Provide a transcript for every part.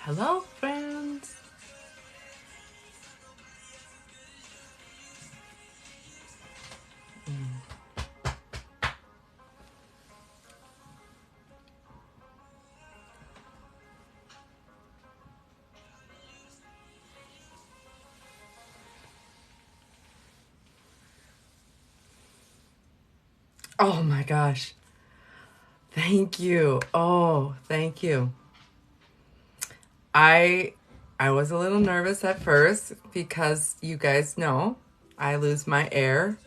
Hello, friends. Oh my gosh. Thank you. Oh, thank you. I was a little nervous at first because you guys know I lose my air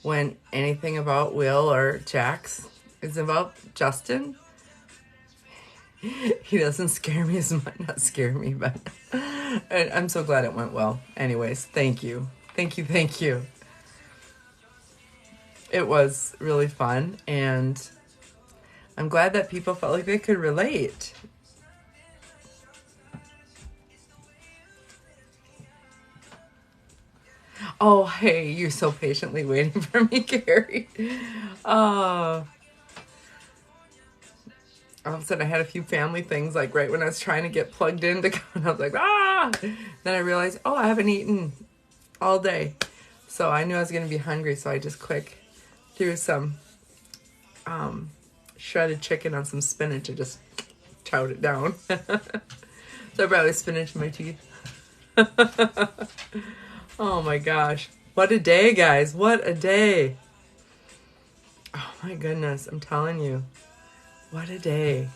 when anything about Will or Jax is about Justin. He doesn't scare me as much. Not scare me, but I'm so glad it went well. Anyways, thank you. Thank you. Thank you. It was really fun, and I'm glad that people felt like they could relate. Oh, hey, you're so patiently waiting for me, Carrie. Uh, all of a sudden, I had a few family things, like right when I was trying to get plugged in to come, and I was like, ah! Then I realized, oh, I haven't eaten all day. So I knew I was going to be hungry, so I just quick threw some shredded chicken on some spinach and just chowed it down. So I brought spinach in my teeth. Oh my gosh. What a day, guys. What a day. Oh my goodness. I'm telling you. What a day.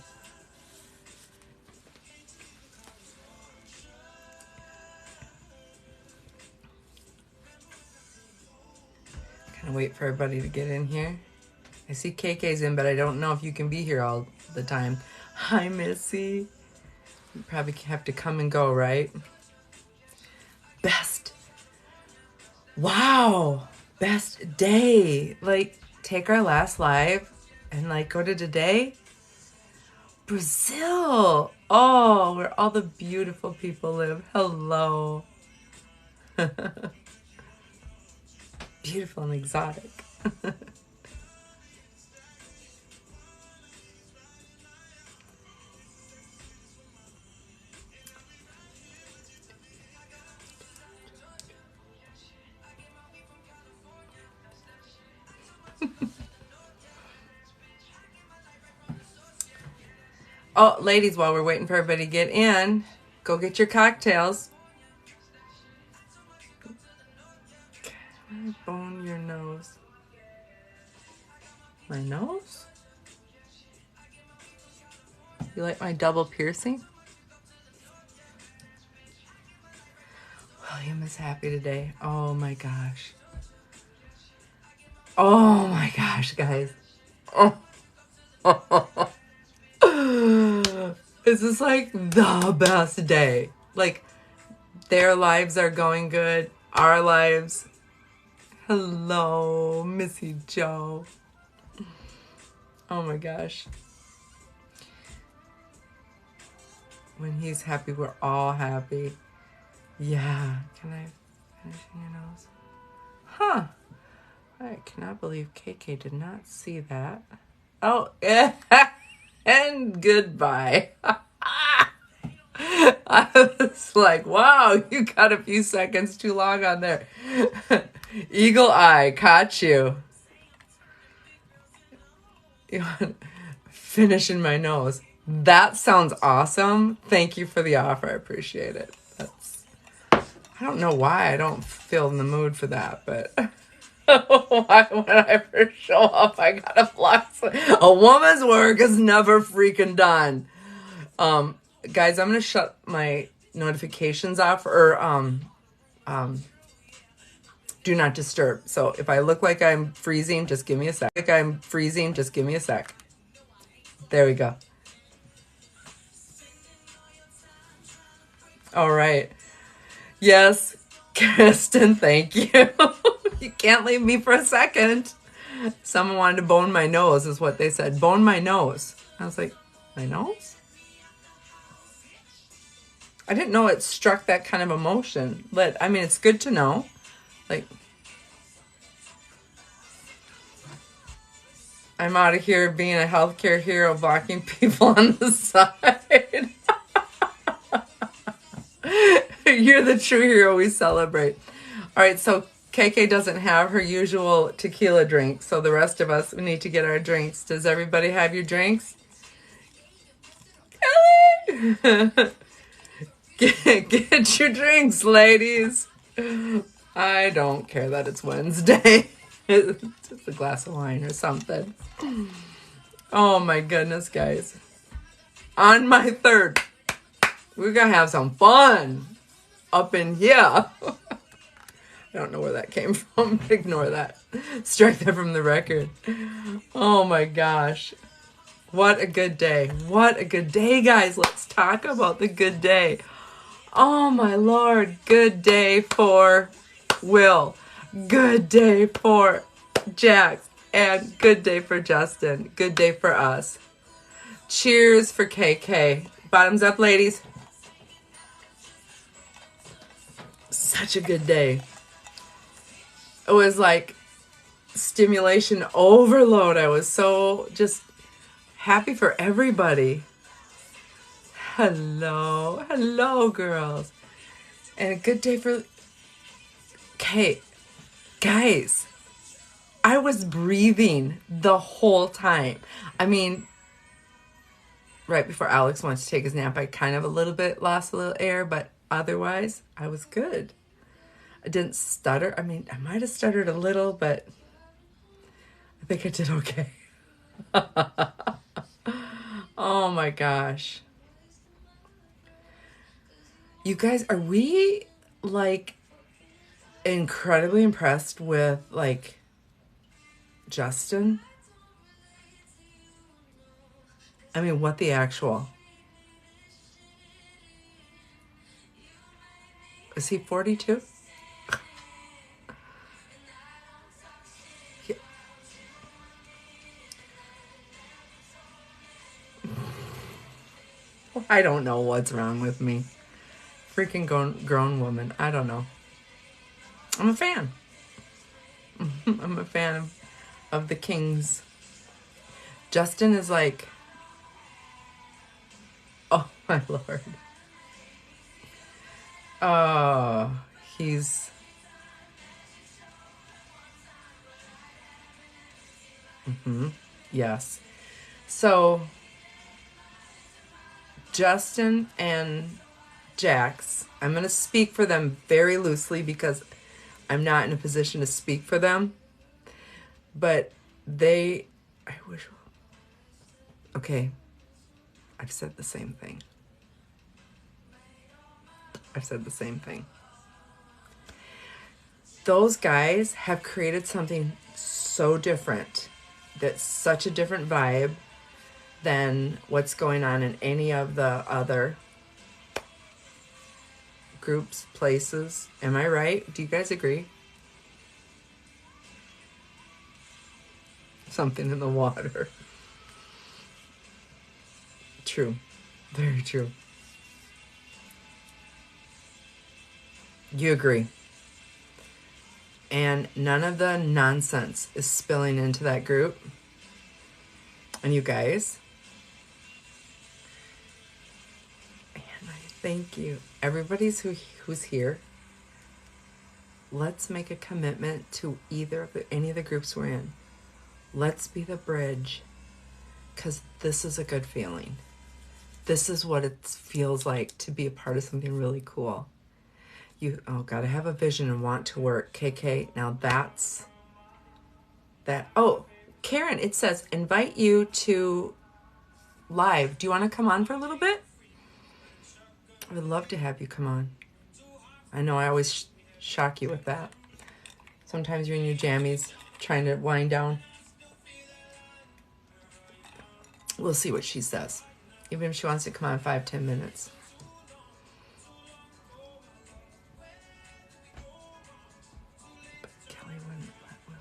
Kind of wait for everybody to get in here. I see KK's in, but I don't know if you can be here all the time. Hi, Missy. You probably have to come and go, right? Best. Wow. Best day. Like, take our last live and like go to today. Brazil. Oh, where all the beautiful people live. Hello. Beautiful and exotic. Oh, ladies, while we're waiting for everybody to get in, go get your cocktails. Can I bone your nose? My nose? You like my double piercing? William is happy today. Oh my gosh. Oh my gosh, guys. Oh. This is like the best day. Like, their lives are going good. Our lives. Hello, Missy Joe. Oh my gosh. When he's happy, we're all happy. Yeah. Can I finish your nose? Huh. I cannot believe KK did not see that. Oh, and goodbye. I was like, wow, you got a few seconds too long on there. Eagle eye, caught you. Finishing my nose. That sounds awesome. Thank you for the offer. I appreciate it. I don't know why I don't feel in the mood for that, but why when I first show up, I gotta flex. A woman's work is never freaking done. Guys, I'm gonna shut my notifications off or do not disturb. So if I look like I'm freezing, just give me a sec. There we go. All right. Yes, Kristen, thank you. You can't leave me for a second. Someone wanted to bone my nose, is what they said. Bone my nose. I was like, my nose? I didn't know it struck that kind of emotion. But, I mean, it's good to know. Like, I'm out of here being a healthcare hero, blocking people on the side. You're the true hero we celebrate. All right, so KK doesn't have her usual tequila drink, so the rest of us, we need to get our drinks. Does everybody have your drinks? Kelly! Get your drinks, ladies. I don't care that it's Wednesday. Just a glass of wine or something. Oh my goodness, guys. On my third, we're gonna have some fun up in here. I don't know where that came from. Ignore that. Strike that from the record. Oh my gosh. What a good day. What a good day, guys. Let's talk about the good day. Oh my Lord. Good day for Will. Good day for Jax. And good day for Justin. Good day for us. Cheers for KK. Bottoms up, ladies. Such a good day. It was like stimulation overload. I was so just happy for everybody. Hello. Hello, girls. And a good day for Kate. Guys, I was breathing the whole time. I mean, right before Alex went to take his nap, I kind of lost a little air, but otherwise, I was good. I didn't stutter. I mean, I might have stuttered a little, but I think I did okay. Oh my gosh. You guys, are we like incredibly impressed with like Justin? I mean, what the actual? Is he 42? I don't know what's wrong with me. Freaking grown woman. I don't know. I'm a fan. I'm a fan of the Kings. Justin is like, oh my Lord. Oh, he's... Yes. So, Justin and Jax, I'm going to speak for them very loosely because I'm not in a position to speak for them. But I wish... Okay. I've said the same thing. Those guys have created something so different. That's such a different vibe than what's going on in any of the other groups, places. Am I right? Do you guys agree? Something in the water. True. Very true. You agree. And none of the nonsense is spilling into that group. And you guys. And I thank you. Everybody's who's here. Let's make a commitment to any of the groups we're in. Let's be the bridge. Because this is a good feeling. This is what it feels like to be a part of something really cool. Gotta have a vision and want to work. KK, now that's that. Oh, Karen, it says, invite you to live. Do you want to come on for a little bit? I would love to have you come on. I know I always shock you with that. Sometimes you're in your jammies trying to wind down. We'll see what she says. Even if she wants to come on 5-10 minutes. But Kelly wouldn't let Will.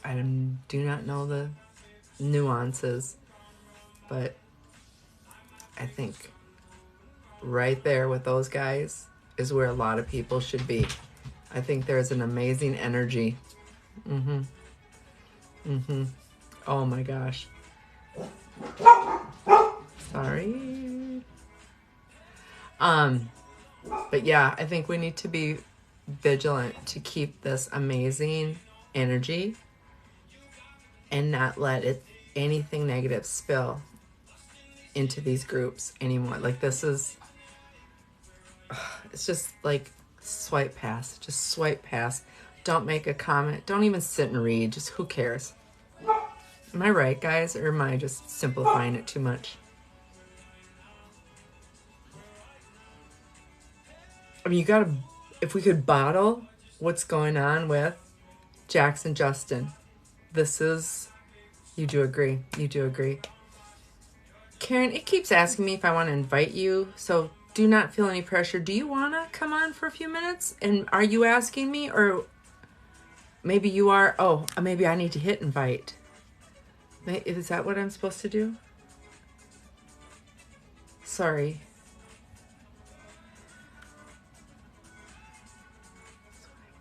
I do not know the nuances, but I think right there with those guys, is where a lot of people should be. I think there's an amazing energy. Oh my gosh. Sorry. But yeah, I think we need to be vigilant to keep this amazing energy and not let anything negative spill into these groups anymore. Like this is, it's just like swipe past, just swipe past. Don't make a comment. Don't even sit and read. Just who cares? Am I right, guys? Or am I just simplifying it too much? I mean, if we could bottle what's going on with Jackson Justin, you do agree. You do agree. Karen, it keeps asking me if I want to invite you, so do not feel any pressure. Do you want to come on for a few minutes? And are you asking me, or maybe you are? Oh, maybe I need to hit invite. Is that what I'm supposed to do? Sorry.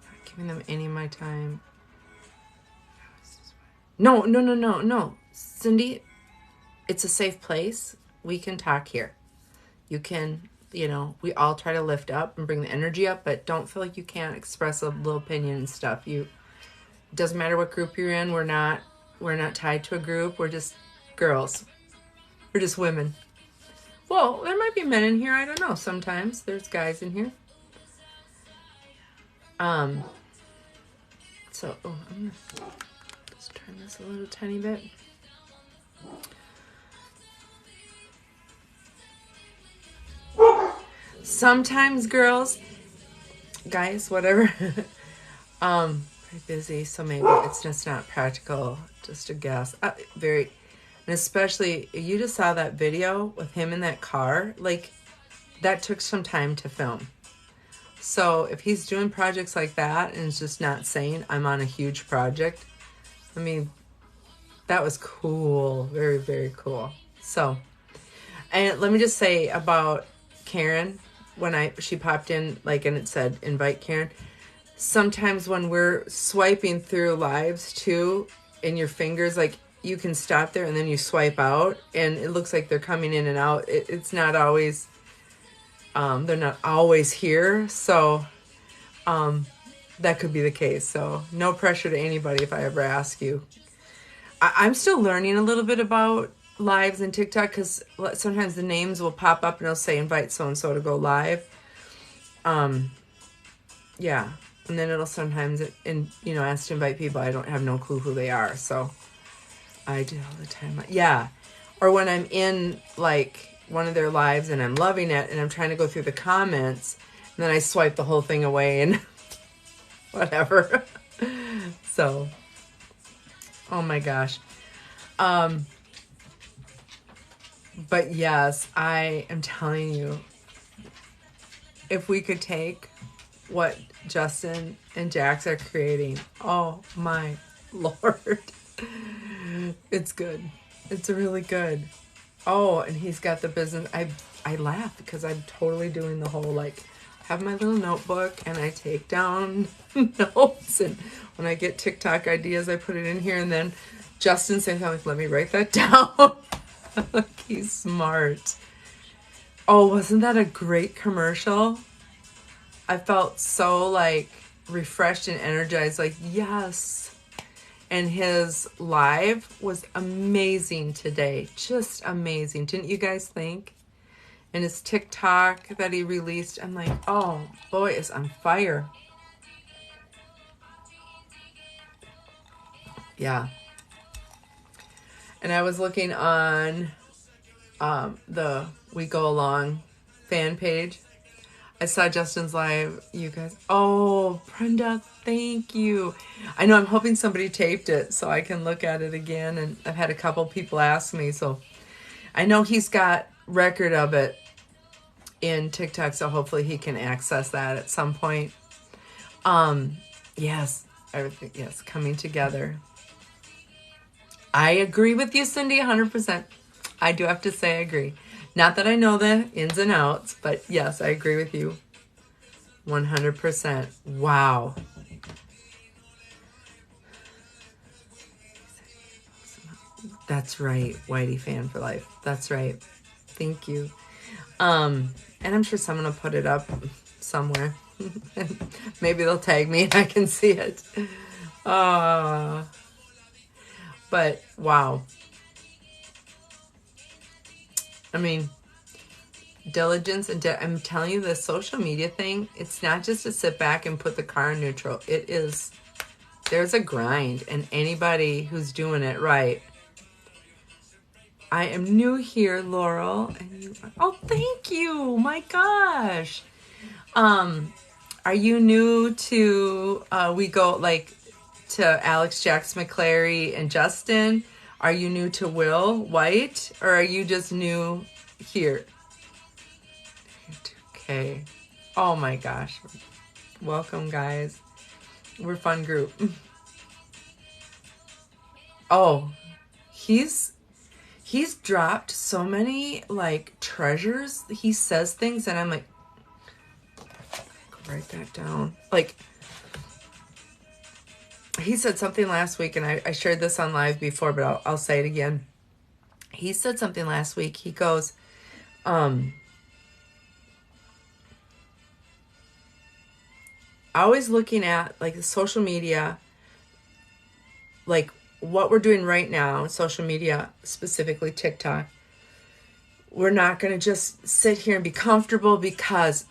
Not giving them any of my time. No. Cindy, it's a safe place. We can talk here. You can, we all try to lift up and bring the energy up, but don't feel like you can't express a little opinion and stuff. It doesn't matter what group you're in. We're not tied to a group. We're just girls. We're just women. Well, there might be men in here. I don't know. Sometimes there's guys in here. So, I'm going to just turn this a little tiny bit. Sometimes girls, guys, whatever, pretty busy, so maybe it's just not practical, just a guess. And especially, you just saw that video with him in that car, like, that took some time to film. So if he's doing projects like that and is just not saying, I'm on a huge project, I mean, that was cool, very, very cool. So, and let me just say about Karen, when she popped in, like, and it said invite Karen, sometimes when we're swiping through lives too, in your fingers, like, you can stop there and then you swipe out and it looks like they're coming in and out. It's not always, they're not always here. So that could be the case. So no pressure to anybody if I ever ask you. I'm still learning a little bit about lives and TikTok, because sometimes the names will pop up and it'll say invite so-and-so to go live. Yeah. And then it'll sometimes, ask to invite people. I don't have no clue who they are. So I do all the time. Yeah. Or when I'm in like one of their lives and I'm loving it and I'm trying to go through the comments and then I swipe the whole thing away and whatever. So, oh my gosh. But yes, I am telling you, if we could take what Justin and Jax are creating, oh my Lord, it's good. It's really good. Oh, and he's got the business. I laugh because I'm totally doing the whole, like, have my little notebook and I take down notes, and when I get TikTok ideas, I put it in here, and then Justin saying, like, let me write that down. Like, he's smart. Oh, wasn't that a great commercial? I felt so, like, refreshed and energized, like, yes. And his live was amazing today. Just amazing. Didn't you guys think? And his TikTok that he released, I'm like, oh, boy, is on fire. Yeah. And I was looking on the We Go Along fan page. I saw Justin's live. You guys. Oh, Brenda, thank you. I know I'm hoping somebody taped it so I can look at it again. And I've had a couple people ask me. So I know he's got record of it in TikTok. So hopefully he can access that at some point. Yes, everything. Yes, coming together. I agree with you, Cindy, 100%. I do have to say I agree. Not that I know the ins and outs, but yes, I agree with you. 100%. Wow. That's right. Whitey fan for life. That's right. Thank you. And I'm sure someone will put it up somewhere. Maybe they'll tag me and I can see it. But wow. I mean, diligence and I'm telling you, this social media thing, it's not just to sit back and put the car in neutral. It is, there's a grind, and anybody who's doing it right. I am new here, Laurel, and you are, oh, thank you. My gosh. Are you new to we go like to Alex, Jax, McClary, and Justin? Are you new to Will White, or are you just new here? Okay. Oh my gosh. Welcome, guys. We're a fun group. Oh, he's dropped so many like treasures. He says things and I'm like, write that down. Like, he said something last week, and I shared this on live before, but I'll say it again. He said something last week. He goes, always looking at like the social media, like what we're doing right now, social media, specifically TikTok. We're not going to just sit here and be comfortable because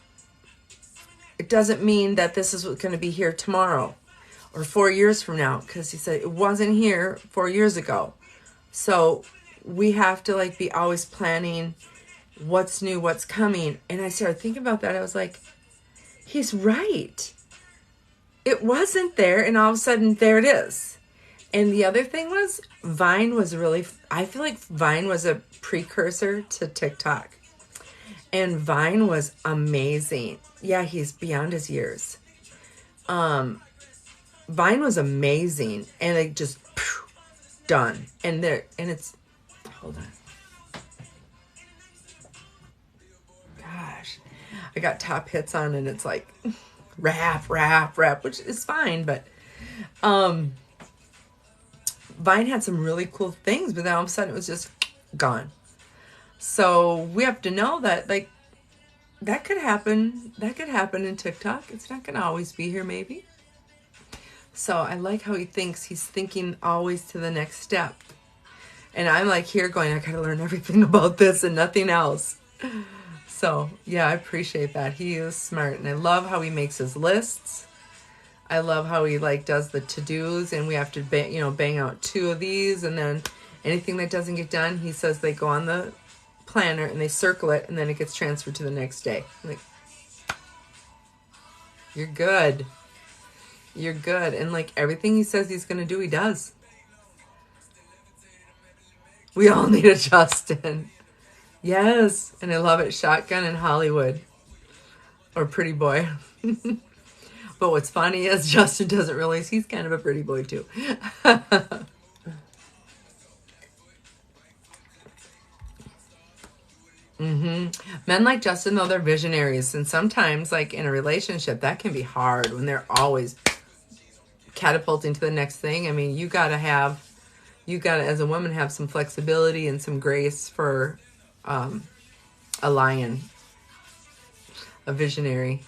it doesn't mean that this is what's going to be here tomorrow or 4 years from now. Because he said it wasn't here 4 years ago. So we have to like be always planning what's new, what's coming. And I started thinking about that. I was like, he's right. It wasn't there, and all of a sudden there it is. And the other thing was, Vine was really, I feel like Vine was a precursor to TikTok. And Vine was amazing. Yeah, he's beyond his years. Vine was amazing, and it just done. And it's, hold on. Gosh, I got top hits on, and it's like rap, which is fine, but Vine had some really cool things, but then all of a sudden it was just gone. So we have to know that like that could happen. That could happen in TikTok. It's not going to always be here, maybe. So I like how he thinks. He's thinking always to the next step. And I'm like here going, I got to learn everything about this and nothing else. So yeah, I appreciate that. He is smart, and I love how he makes his lists. I love how he like does the to-dos, and we have to bang out 2 of these, and then anything that doesn't get done, he says they go on the planner and they circle it, and then it gets transferred to the next day. I'm like, you're good. You're good. And like everything he says he's going to do, he does. We all need a Justin. Yes. And I love it. Shotgun in Hollywood. Or Pretty Boy. But what's funny is Justin doesn't realize he's kind of a pretty boy too. Men like Justin, though, they're visionaries. And sometimes, like in a relationship, that can be hard when they're always catapulting to the next thing. I mean, you got to, as a woman, have some flexibility and some grace for a lion, a visionary.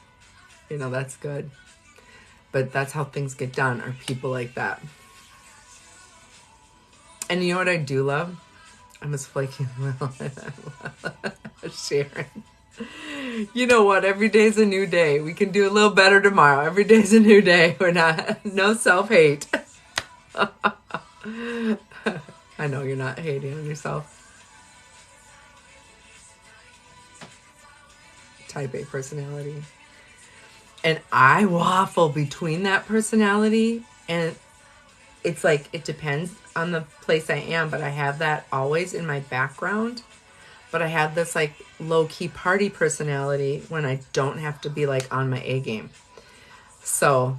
That's good. But that's how things get done, are people like that. And you know what I do love? I'm as flaky as Sharon. You know what? Every day's a new day. We can do a little better tomorrow. Every day's a new day. We're not, no self-hate. I know you're not hating on yourself. Type A personality. And I waffle between that personality, and it's like, it depends on the place I am, but I have that always in my background. But I have this like low-key party personality when I don't have to be like on my A game. So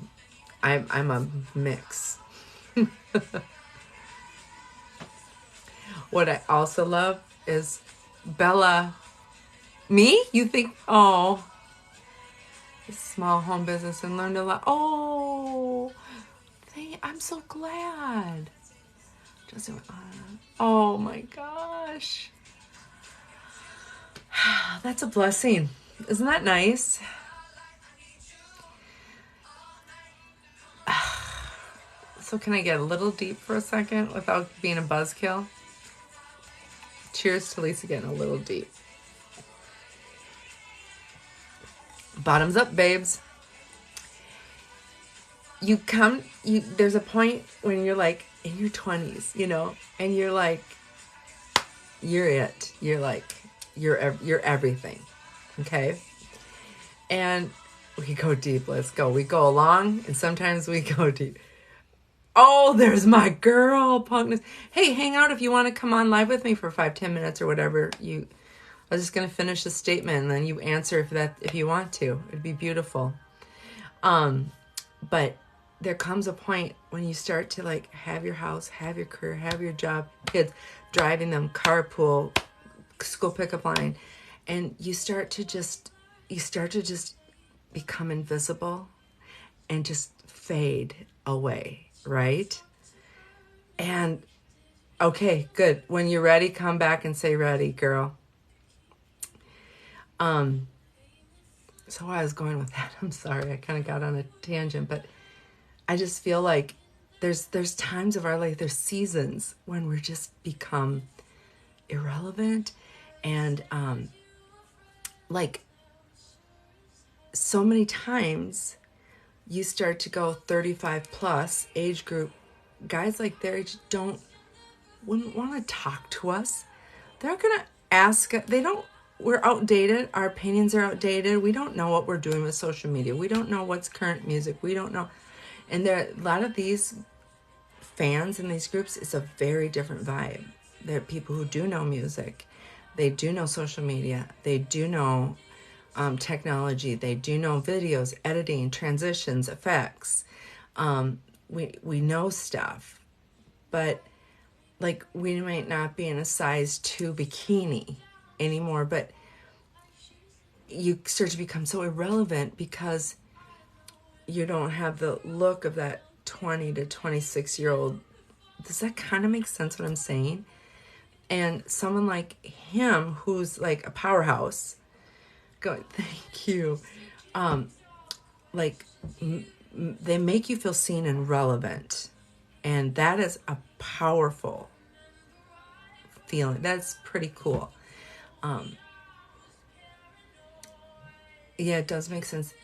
I'm a mix. What I also love is Bella. Me? You think, oh, small home business and learned a lot. Oh, I'm so glad. Oh my gosh. That's a blessing. Isn't that nice? So can I get a little deep for a second without being a buzzkill? Cheers to Lisa getting a little deep. Bottoms up, babes. There's a point when you're like in your 20s, you know, and you're like, you're it. You're like, you're everything. Okay. And we go deep. Let's go. We go along and sometimes we go deep. Oh, there's my girl, Punkness. Hey, hang out if you want to come on live with me for 5-10 minutes or whatever. I was just going to finish the statement and then you answer if you want to. It'd be beautiful. But there comes a point when you start to like have your house, have your career, have your job, kids, driving them, carpool, school pickup line, and you start to just become invisible and just fade away, right? And okay, good. When you're ready, come back and say ready, girl. So I was going with that. I'm sorry. I kind of got on a tangent, but I just feel like there's times of our life, there's seasons when we're just become irrelevant and like so many times you start to go 35 plus age group, guys like their age wouldn't want to talk to us. They're going to ask, we're outdated. Our opinions are outdated. We don't know what we're doing with social media. We don't know what's current music. We don't know. And a lot of these fans in these groups, it's a very different vibe. They're people who do know music. They do know social media. They do know technology. They do know videos, editing, transitions, effects. We know stuff. But like we might not be in a size 2 bikini anymore, but you start to become so irrelevant because you don't have the look of that 20 to 26-year-old. Does that kind of make sense what I'm saying? And someone like him who's like a powerhouse going, thank you. They make you feel seen and relevant. And that is a powerful feeling. That's pretty cool. Yeah, it does make sense.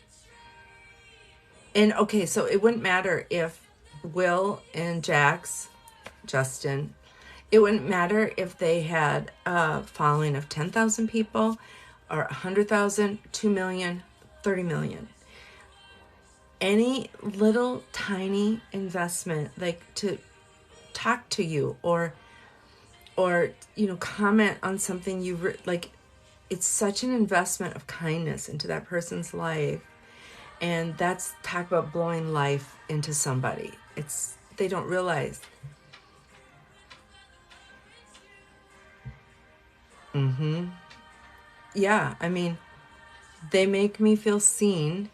And okay, so it wouldn't matter if Will and Justin, it wouldn't matter if they had a following of 10,000 people or 100,000, 2 million, 30 million. Any little tiny investment, like to talk to you or comment on something you like, it's such an investment of kindness into that person's life. And that's talk about blowing life into somebody. They don't realize. Yeah, I mean, they make me feel seen,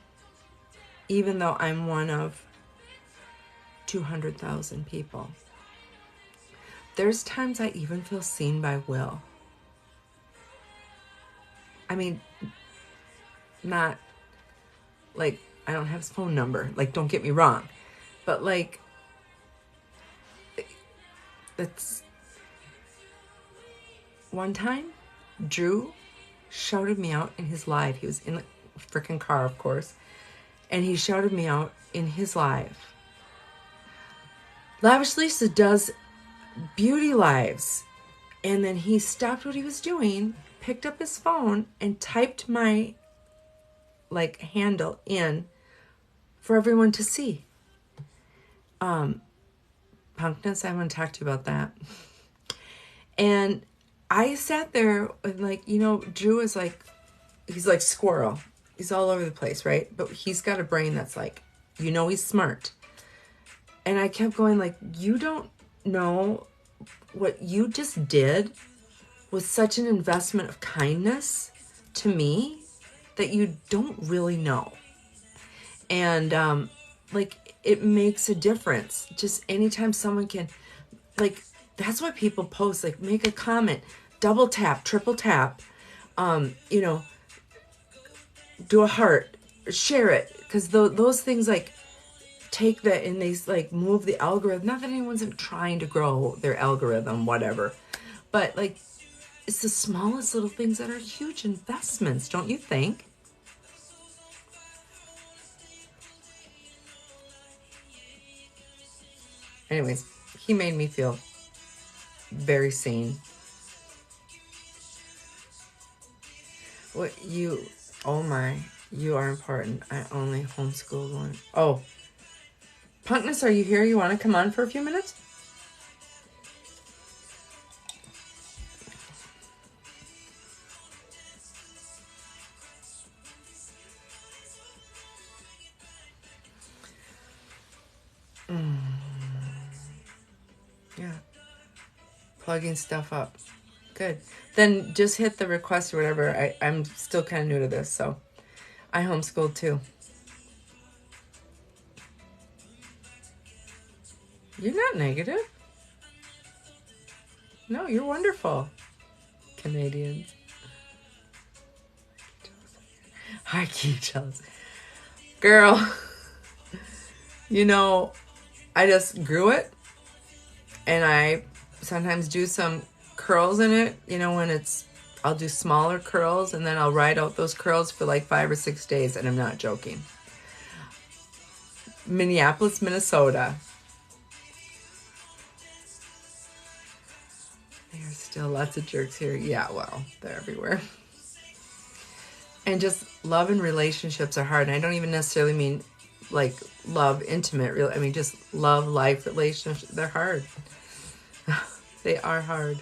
even though I'm one of 200,000 people. There's times I even feel seen by Will. I mean, not like I don't have his phone number. Like, don't get me wrong. But like, it's one time, Drew shouted me out in his live. He was in the freaking car, of course. And he shouted me out in his live. Lavish Lisa does beauty lives. And then he stopped what he was doing, picked up his phone, and typed my handle in for everyone to see. Punkness, I want to talk to you about that. And I sat there with Drew is he's like squirrel. He's all over the place, right? But he's got a brain that's he's smart. And I kept going you don't know what you just did was such an investment of kindness to me that you don't really know. And like it makes a difference. Just anytime someone can, like, that's why people post, like, make a comment, double tap, triple tap, you know, do a heart, share it, because those things like take that and they like move the algorithm. Not that anyone's trying to grow their algorithm, whatever, but like it's the smallest little things that are huge investments, don't you think? Anyways, he made me feel very seen. What you, oh my, you are important. I only homeschool one. Oh, Punkness, are you here? You want to come on for a few minutes? Yeah. Plugging stuff up. Good. Then just hit the request or whatever. I'm still kind of new to this, so I homeschooled too. You're not negative. No, you're wonderful. Canadians. I keep jealous. Girl, you know, I just grew it and I sometimes do some curls in it, you know, when it's, I'll do smaller curls and then I'll ride out those curls for like 5 or 6 days, and I'm not joking. Minneapolis, Minnesota. There's still lots of jerks here. Yeah, well, they're everywhere. And just love and relationships are hard. And I don't even necessarily mean like love, intimate, real. I mean, just love, life, relationships. They're hard. They are hard.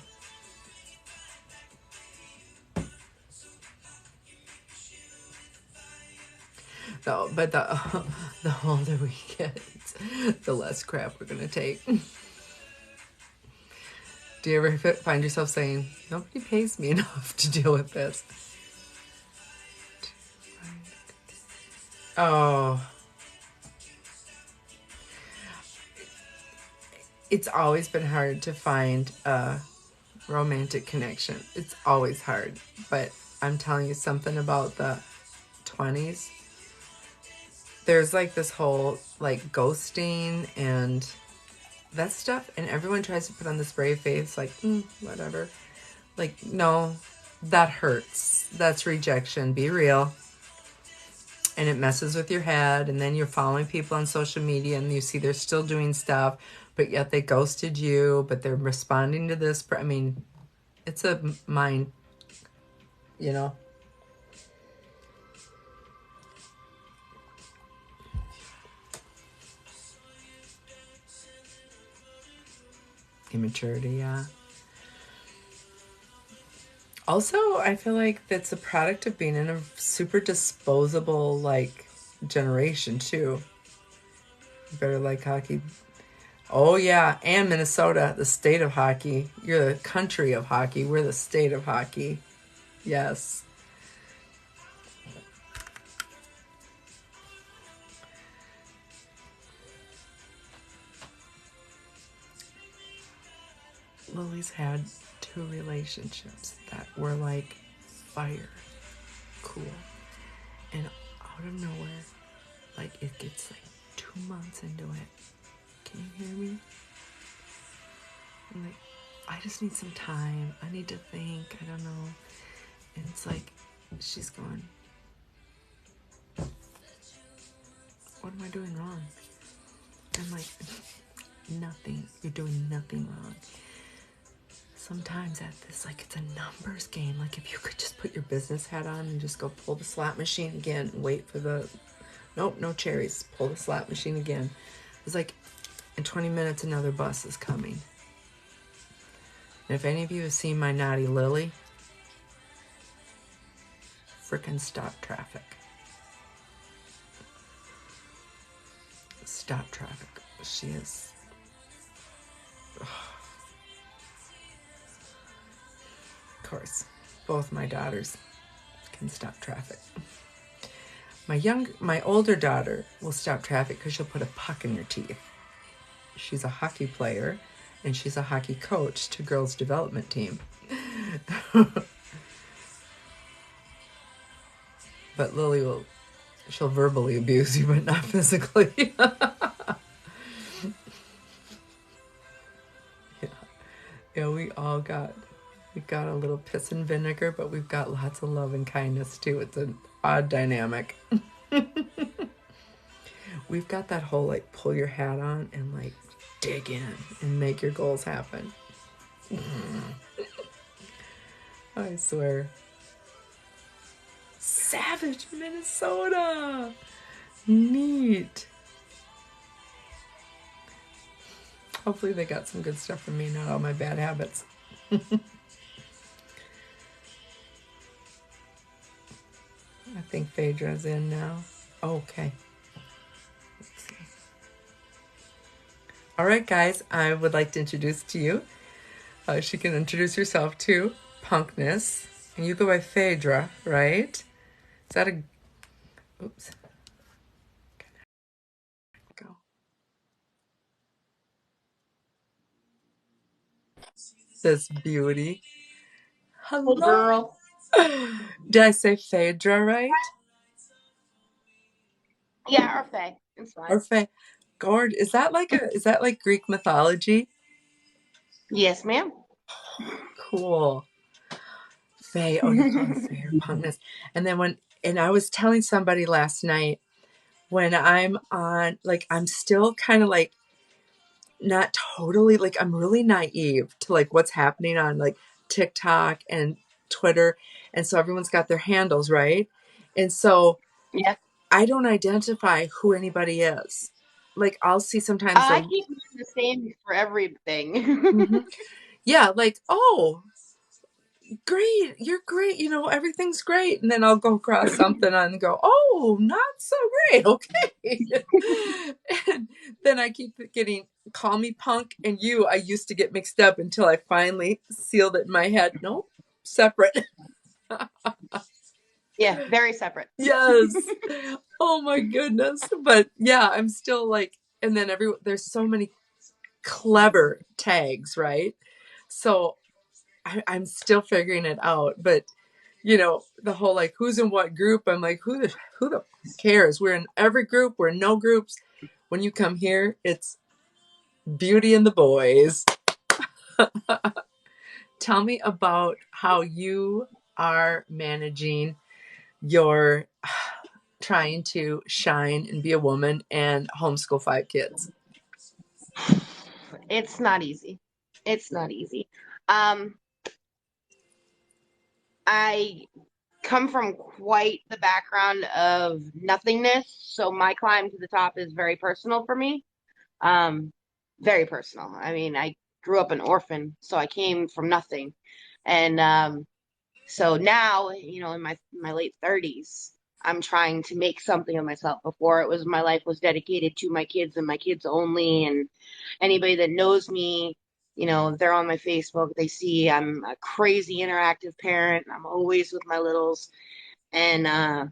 No, but the older we get, the less crap we're gonna take. Do you ever find yourself saying, nobody pays me enough to deal with this? Oh. It's always been hard to find a romantic connection. It's always hard. But I'm telling you something about the 20s. There's like this whole like ghosting and that stuff, and everyone tries to put on this brave face like, whatever. Like, no, that hurts. That's rejection. Be real. And it messes with your head, and then you're following people on social media and you see they're still doing stuff, but yet they ghosted you, but they're responding to this. I mean, it's a mind, you know. Immaturity, yeah. Also, I feel like that's a product of being in a super disposable, like, generation, too. You better like hockey. Oh, yeah. And Minnesota, the state of hockey. You're the country of hockey. We're the state of hockey. Yes. Lily's had 2 relationships that were like fire. Cool. And out of nowhere, like it gets like 2 months into it. Can you hear me? I'm like, I just need some time. I need to think. I don't know. And it's like, she's going, what am I doing wrong? I'm like, nothing. You're doing nothing wrong. Sometimes at this, like, it's a numbers game. Like, if you could just put your business hat on and just go pull the slot machine again and wait for the, nope, no cherries. Pull the slot machine again. It's like, in 20 minutes, another bus is coming. And if any of you have seen my naughty Lily, frickin' stop traffic. Stop traffic. She is. Ugh. Of course, both my daughters can stop traffic. My older daughter will stop traffic because she'll put a puck in her teeth. She's a hockey player, and she's a hockey coach to girls' development team. But she'll verbally abuse you, but not physically. Yeah, we got a little piss and vinegar, but we've got lots of love and kindness too. It's an odd dynamic. We've got that whole like pull your hat on and like dig in and make your goals happen. I swear. Savage, Minnesota. Neat. Hopefully they got some good stuff from me, not all my bad habits. I think Phaedra's in now. Okay. All right, guys, I would like to introduce to you. She can introduce herself too. Punkness. And you go by Phaedra, right? Is that a... Oops. Go. This beauty. Hey, Hello. girl. Did I say Phaedra right? Yeah, or Faye. It's Or fine. Faye? Gord, is that like Greek mythology? Yes, ma'am. Cool. Faye. Oh, you call her Faye or Punkness. And then and I was telling somebody last night when I'm on, like, I'm still kind of like not totally, like, I'm really naive to like what's happening on like TikTok and Twitter. And so everyone's got their handles, right? And so Yeah. I don't identify who anybody is. Like, I'll see sometimes I the, keep mine the same for everything. Mhm. Yeah, like, oh, great, you're great, everything's great. And then I'll go across something and go, oh, not so great. Okay. And then I keep getting, call me punk and you, I used to get mixed up until I finally sealed it in my head. Nope, separate. Yeah, very separate. Yes. Oh my goodness. But yeah, I'm still like, and then there's so many clever tags, right? So I'm still figuring it out. But the whole like who's in what group, I'm like, who the cares? We're in every group, we're in no groups. When you come here, it's Beauty and the Boys. Tell me about how you are managing your trying to shine and be a woman and homeschool 5 kids. It's not easy. It's not easy. Um, I come from quite the background of nothingness, so my climb to the top is very personal for me. Um, Very personal. I mean, I grew up an orphan, so I came from nothing. And so now, in my late 30s, I'm trying to make something of myself. Before it was my life was dedicated to my kids and my kids only. And anybody that knows me, they're on my Facebook. They see I'm a crazy interactive parent. I'm always with my littles. And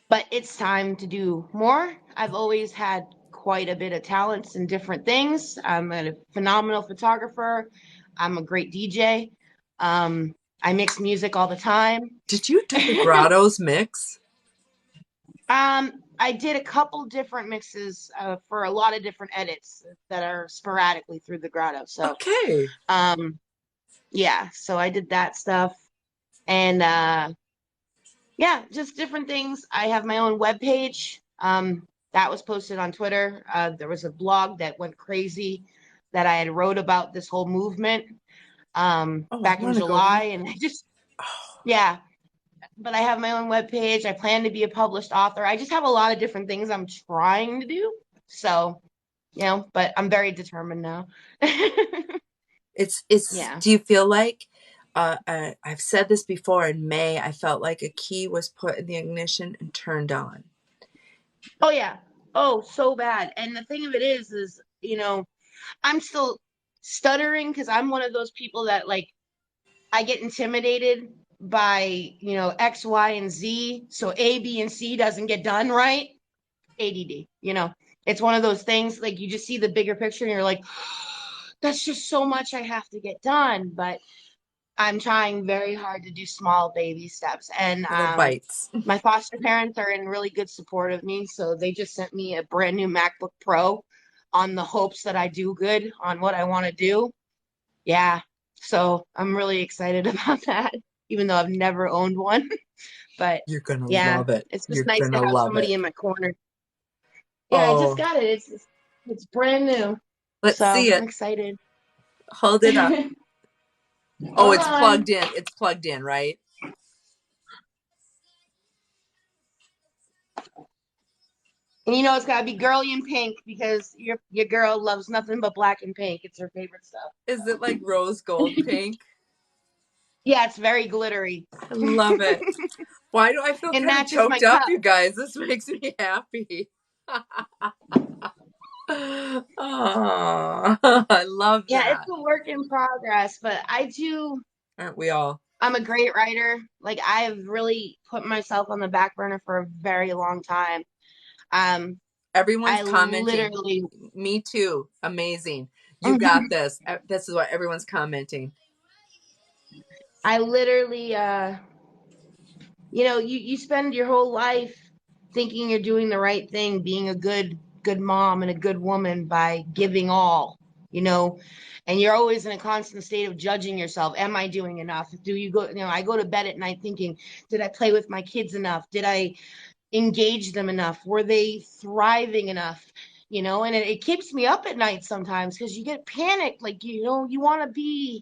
but it's time to do more. I've always had quite a bit of talents in different things. I'm a phenomenal photographer. I'm a great DJ. I mix music all the time. Did you do the Grottos mix? I did a couple different mixes for a lot of different edits that are sporadically through the grotto. So, Okay. um, yeah, so I did that stuff. And yeah, just different things. I have my own web page. That was posted on Twitter. There was a blog that went crazy that I had wrote about this whole movement Oh, I back in want to go July, there. and I just Oh, yeah. But I have my own web page. I plan to be a published author. I just have a lot of different things I'm trying to do. So, but I'm very determined now. it's. Yeah. Do you feel like? I've said this before. In May, I felt like a key was put in the ignition and turned on. Oh yeah. Oh, so bad. And the thing of it is, I'm still stuttering because I'm one of those people that like I get intimidated by, X, Y, and Z. So A, B, and C doesn't get done right. ADD, it's one of those things like you just see the bigger picture and you're like, that's just so much I have to get done. But I'm trying very hard to do small baby steps. And Little bites. my foster parents are in really good support of me. So they just sent me a brand new MacBook Pro on the hopes that I do good on what I want to do. Yeah. So I'm really excited about that, even though I've never owned one. But You're gonna yeah, love it. it's just You're nice to gonna have love somebody it. in my corner. Yeah, I just Oh, got it. It's brand new. let's So see I'm it. excited. Hold it up. Oh, Hold it's on. plugged in. It's plugged in, right? And it's gotta be girly and pink because your girl loves nothing but black and pink. It's her favorite stuff. Is it like rose gold pink? Yeah, it's very glittery. I love it. Why do I feel It kind of matches my choked up, cup. you guys? This makes me happy. Oh, I love Yeah, it's that. a work in progress, but Aren't we all? I'm a great writer. Like I've really put myself on the back burner for a very long time. Um, Everyone's I commenting. literally Me too. Amazing. You got this. This is what everyone's commenting. I literally you spend your whole life thinking you're doing the right thing, being a good mom and a good woman by giving all, you know, and you're always in a constant state of judging yourself. Am I doing enough? Do you go, I go to bed at night thinking, did I play with my kids enough? Did I engage them enough? Were they thriving enough? And it keeps me up at night sometimes because you get panicked. Like, you want to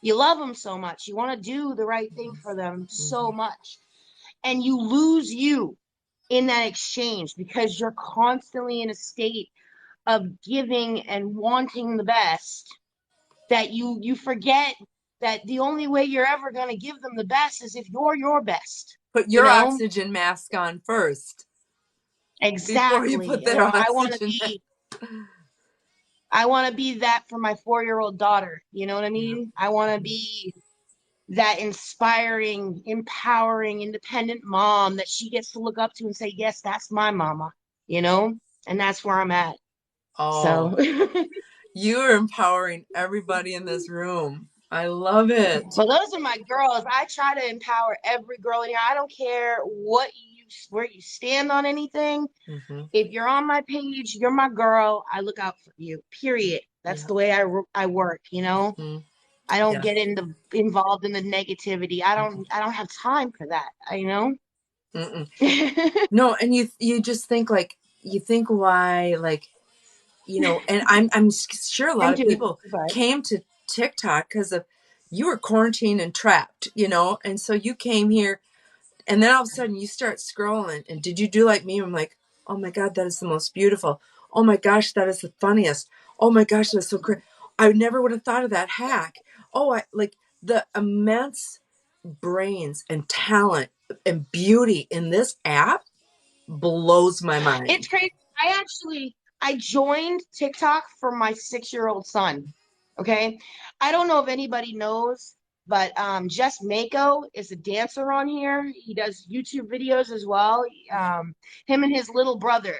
you love them so much. You want to do the right thing for them so Mm-hmm. much. And you lose you in that exchange because you're constantly in a state of giving and wanting the best that you forget that the only way you're ever going to give them the best is if you're your best, Put you your know? oxygen mask on first before you Exactly. put their I want to oxygen mask. be that for my 4-year-old daughter. You know what I Yeah. mean? I want to Mm-hmm. be that inspiring, empowering, independent mom that she gets to look up to and say, yes, that's my mama, you know? And that's where I'm at. Oh, So, you're empowering everybody in this room. I love it. well, those are my girls. I try to empower every girl in here. I don't care where you stand on anything. Mm-hmm. If you're on my page, you're my girl. I look out for you, period. That's Yeah. the way I work, you know? Mm-hmm. I don't Yes. get involved in the negativity. I don't have time for that, you know? Mm-mm. No, and you just think like you think why like and I'm sure a lot I'm of doing people good. came to TikTok because of you were quarantined and trapped, and so you came here. And then all of a sudden you start scrolling. And did you do like me? I'm like, oh my God, that is the most beautiful. Oh my gosh, that is the funniest. Oh my gosh, that's so great. I never would have thought of that hack. Oh, I like the immense brains and talent and beauty in this app blows my It's mind. crazy. I joined TikTok for my 6-year-old son. Okay. I don't know if anybody knows, but Jess Mako is a dancer on here. He does YouTube videos as well. Him and his little brother,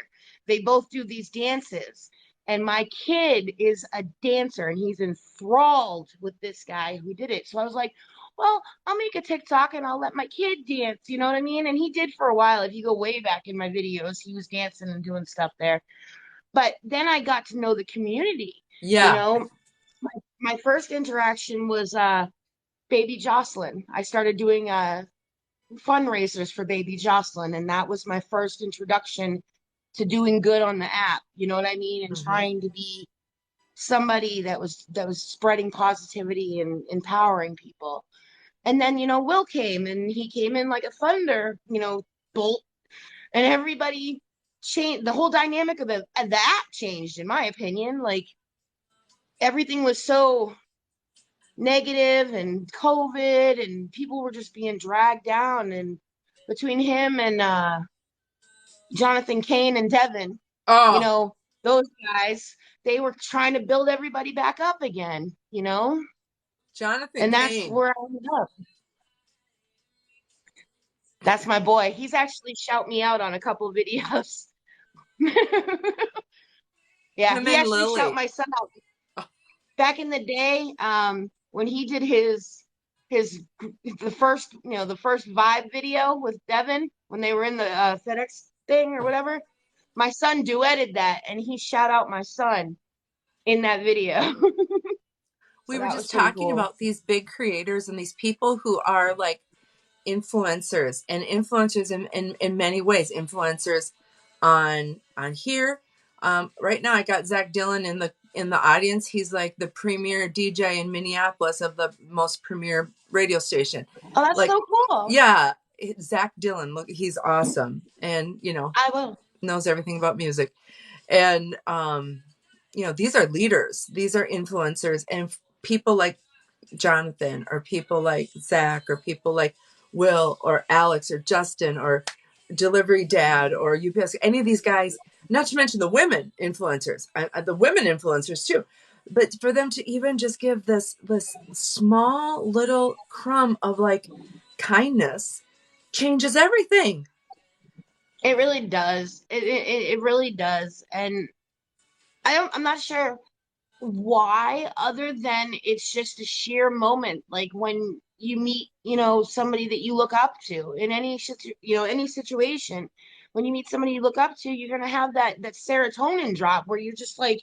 they both do these dances. And my kid is a dancer and he's enthralled with this guy who did it. So I was like, well, I'll make a TikTok and I'll let my kid dance. You know what I mean? And he did for a while. If you go way back in my videos, he was dancing and doing stuff there. But then I got to know the community. You Yeah. know, my first interaction was Baby Jocelyn. I started doing fundraisers for Baby Jocelyn, and that was my first introduction to doing good on the app. You know what I mean? And Mm-hmm. trying to be somebody that was spreading positivity and empowering people. And then, Will came and he came in like a thunder, bolt, and everybody changed. The whole dynamic of the app changed, in my opinion. Like everything was so negative and COVID, and people were just being dragged down. And between him and Jonathan Kane and Devin, you Oh, know, those guys, they were trying to build everybody back up again, Jonathan and that's Kane. where I ended up. That's my boy. He's actually shout me out on a couple videos. Yeah, Him he and actually shout Lily. my son out back in the day. When he did his the first the first Vibe video with Devin when they were in the FedEx thing or whatever. My son duetted that, and he shout out my son in that video. We So were that was just pretty talking cool. about these big creators and these people who are like influencers and influencers in many ways. Influencers on here. Right now I got Zach Dillon in the audience. He's like the premier DJ in Minneapolis of the most premier radio station. Oh, that's Like, so cool. yeah, Zach Dillon, look, he's awesome. And, I will. knows everything about music. And, these are leaders, these are influencers, and people like Jonathan or people like Zach or people like Will or Alex or Justin or Delivery Dad or UPS, any of these guys, not to mention the women influencers, the women influencers too. But for them to even just give this small little crumb of like kindness changes everything. It really does. It really does. And I'm not sure why, other than it's just a sheer moment, like when you meet, somebody that you look up to in any situation. When you meet somebody you look up to, you're gonna have that serotonin drop where you're just like,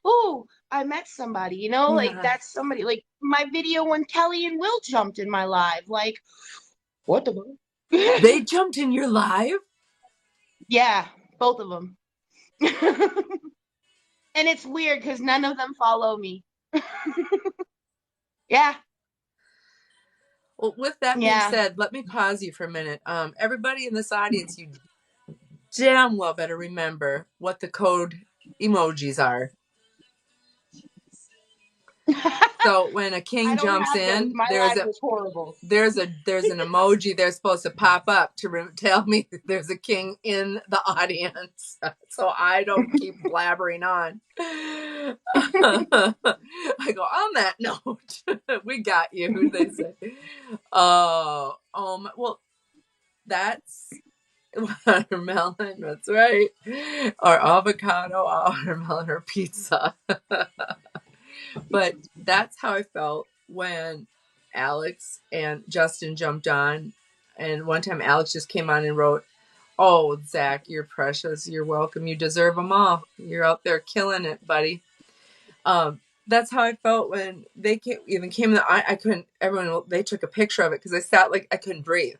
oh, I met somebody, like Yeah. that's somebody. Like my video when Kelly and Will jumped in my live, like what the fuck? They jumped in your live. Yeah, both of them. And it's weird because none of them follow me. Yeah, Well, with that being yeah. said, let me pause you for a minute. Everybody in this audience, you damn well better remember what the code emojis are. So when a I king don't jumps have those. in, My live was horrible. there's an emoji that's supposed to pop up to tell me there's a king in the audience, so I don't keep blabbering on. I go on that note. We got you. They say. Well, that's watermelon. That's right. Or avocado, watermelon, or pizza. But that's how I felt when Alex and Justin jumped on. And one time Alex just came on and wrote, "Oh, Zach, you're precious. You're welcome. You deserve them all. You're out there killing it, buddy." That's how I felt when they even came. I couldn't. Everyone, they took a picture of it because I sat like I couldn't breathe.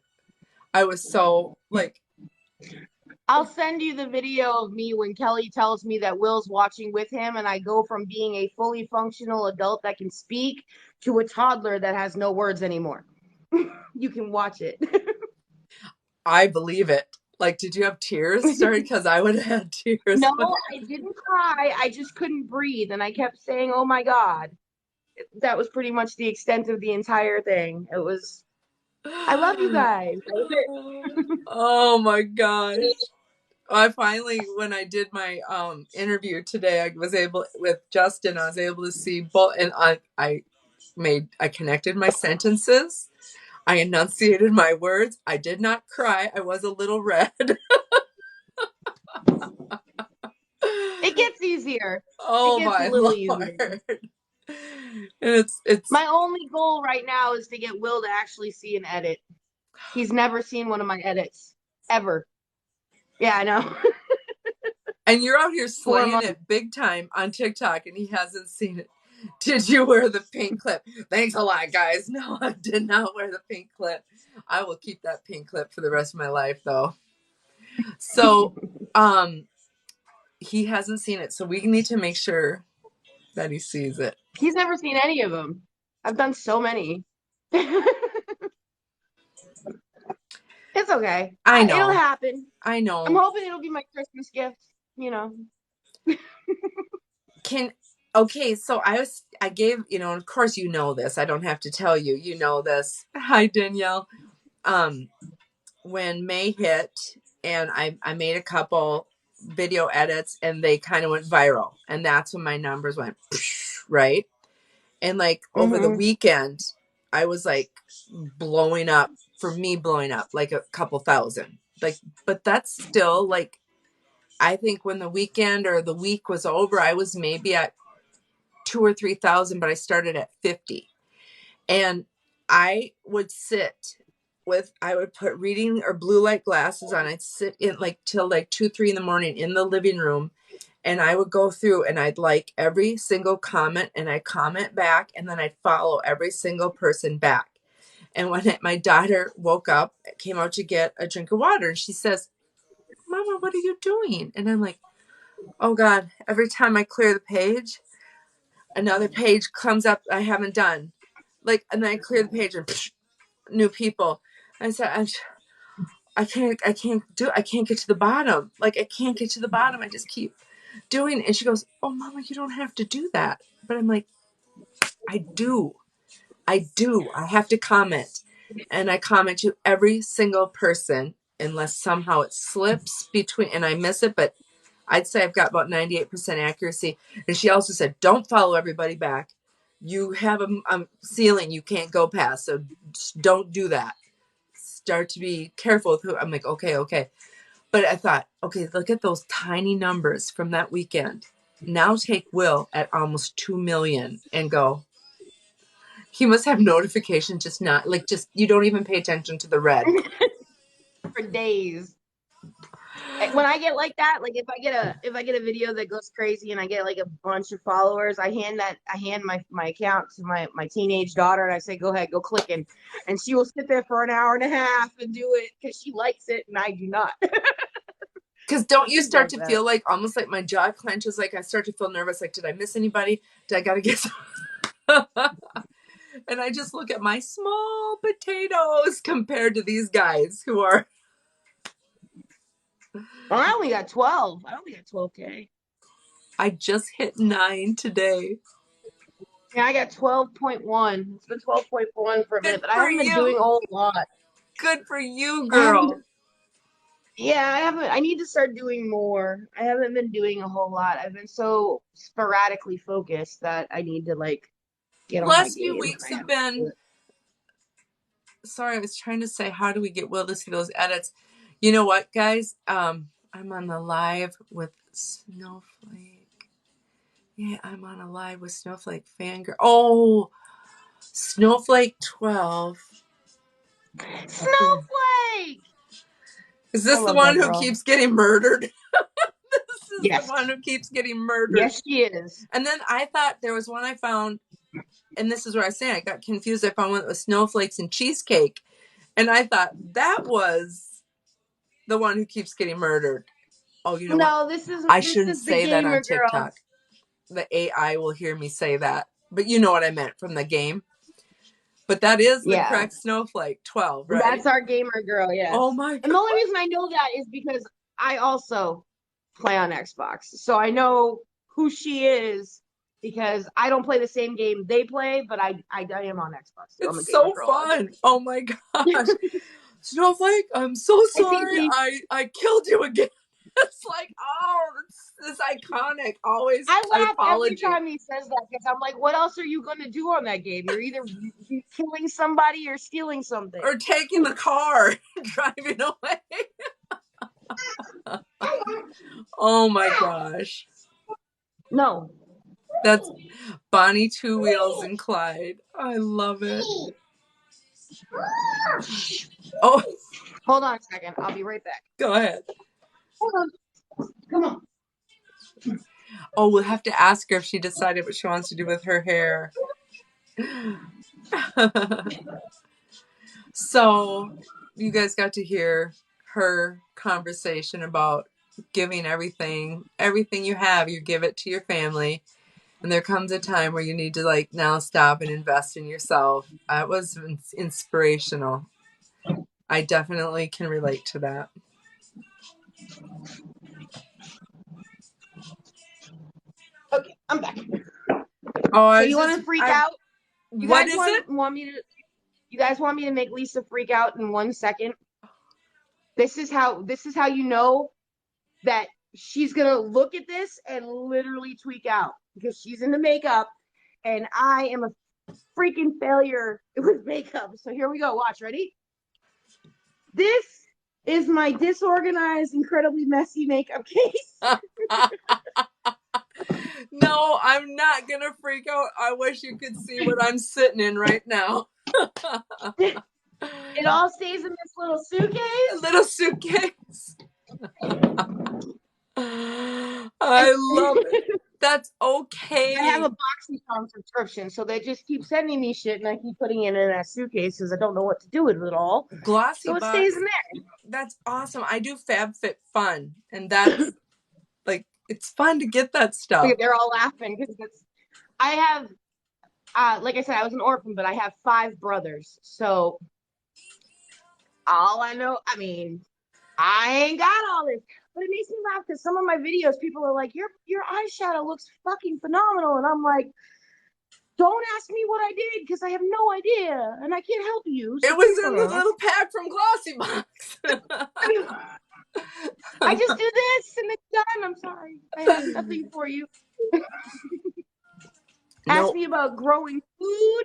I was so like, I'll send you the video of me when Kelly tells me that Will's watching with him, and I go from being a fully functional adult that can speak to a toddler that has no words anymore. You can watch it. I believe it. Like, did you have tears started? Because I would have had tears. No, I didn't cry. I just couldn't breathe, and I kept saying, "Oh my God." That was pretty much the extent of the entire thing. It was, I love you guys. That was it. Oh my gosh. I finally, when I did my interview today, I was able with Justin, I was able to see both, and I connected my sentences. I enunciated my words. I did not cry. I was a little red. It gets easier. It Oh gets a my little easier. Lord. And it's My only goal right now is to get Will to actually see an edit. He's never seen one of my edits ever. Yeah, I know. and you're out here Four slaying months. it big time on TikTok and he hasn't seen it. Did you wear the pink clip? Thanks a lot, guys. No, I did not wear the pink clip. I will keep that pink clip for the rest of my life though. So, he hasn't seen it, so we need to make sure that he sees it. He's never seen any of them. I've done so many. It's okay. I It'll know. happen. I I'm know. hoping it'll be my Christmas gift. You know. Can Okay, so I gave, of course you know this. I don't have to tell you. You know this. Hi Danielle. Um when May hit and I made a couple video edits and they kind of went viral and that's when my numbers went right. And like over the Mm-hmm. weekend I was like blowing up for me blowing up, like a couple thousand. Like, but that's still like, I think when the weekend or the week was over, I was maybe at 2 or 3,000, but I started at 50. And I would sit I would put reading or blue light glasses on. I'd sit in like till like 2, 3 in the morning in the living room. And I would go through and I'd like every single comment and I'd comment back and then I'd follow every single person back. And when my daughter woke up, came out to get a drink of water, and she says, Mama, what are you doing? And I'm like, oh God, every time I clear the page, another page comes up I haven't done. Like, and then I clear the page and psh, new people. I said, I can't get to the bottom. Like, I can't get to the bottom. I just keep doing it. And she goes, oh, Mama, you don't have to do that. But I'm like, I do. I have to comment. And I comment to every single person unless somehow it slips between and I miss it. But I'd say I've got about 98% accuracy. And she also said, don't follow everybody back. You have a ceiling you can't go past. So don't do that. Start to be careful with who. I'm like, okay. But I thought, okay, look at those tiny numbers from that weekend. Now take Will at almost 2 million and go, he must have notifications, just not like, just, you don't even pay attention to the red. For days. When I get like that, like if I get a video that goes crazy and I get like a bunch of followers, I hand my account to my teenage daughter and I say, go ahead, go click and she will sit there for an hour and a half and do it because she likes it and I do not. Because don't you start like to that. feel like almost like my jaw clenches, like I start to feel nervous, like, did I miss anybody? Did I gotta get some? And I just look at my small potatoes compared to these guys who are. Well, I only got 12. I only got 12K. I just hit 9 today. Yeah, I got 12.1. It's been 12.1 for a Good minute, but I for haven't been doing you. a whole lot. Good for you, I haven't. girl. Yeah, I haven't. I need to start doing more. I haven't been doing a whole lot. I've been so sporadically focused that I need to like get on my Last few game. weeks I have haven't. been. Sorry, I was trying to say, how do we get Will to see those edits? You know what, guys? I'm on the live with Snowflake. Yeah, I'm on a live with Snowflake Fangirl. Oh, Snowflake 12. Snowflake. Is I this the love one that who girl. keeps getting murdered? This is the Yes. one who keeps getting murdered. Yes, she is. And then I thought there was one I found, and this is where I say I got confused. I found one with snowflakes and cheesecake. And I thought that was the one who keeps getting murdered. Oh, you know what? No, I this shouldn't is the say that on gamer girl. TikTok. The AI will hear me say that. But you know what I meant from the game. But that is the Yeah, correct Snowflake 12, right? that's our gamer girl. Oh Yes. my And the only God. reason I know that is because I also play on Xbox, so I know who she is because I don't play the same game they play, but I am on Xbox too. I'm a It's gamer so girl also. fun. Oh my gosh. Snowflake, I'm so I see. sorry. I killed you again. It's like, oh, it's iconic. Always I an laugh every apology. time he says that because I'm like, what else are you going to do on that game? You're either killing somebody or stealing something. Or taking the car, driving away. Oh my gosh. No. That's Bonnie Two Wheels and Clyde. I love it. Oh, Hold on a second. I'll be right back. go ahead. Hold on. Come on. Oh, we'll have to ask her if she decided what she wants to do with her hair. So, you guys got to hear her conversation about giving everything you have, you give it to your family. And there comes a time where you need to like now stop and invest in yourself. That was inspirational. I definitely can relate to that. Okay, I'm back. Oh, So I was you want just, to freak out? You what guys is it? want me to? You guys want me to make Lisa freak out in 1 second? This is how you know that she's gonna look at this and literally tweak out because she's into makeup and I am a freaking failure with makeup. So here we go. Watch, ready? This is my disorganized, incredibly messy makeup case. No, I'm not going to freak out. I wish you could see what I'm sitting in right now. It all stays in this little A suitcase. little suitcase. I love it. That's okay. I have a BoxyCharm subscription, so they just keep sending me shit, and I keep putting it in that suitcase because I don't know what to do with it all. Glossy So it box. stays in there. That's awesome. I do FabFitFun, and that's like, it's fun to get that stuff. They're all laughing because I have, like I said, I was an orphan, but I have 5 brothers. So all I know, I mean, I ain't got all this, but it makes me laugh because some of my videos, people are like, "Your eyeshadow looks fucking phenomenal," and I'm like, "Don't ask me what I did because I have no idea and I can't help you." So It was please in don't the ask. little pack from Glossy Box. I just do this and it's done. I'm sorry. I have nothing for you. Ask No, me about growing food.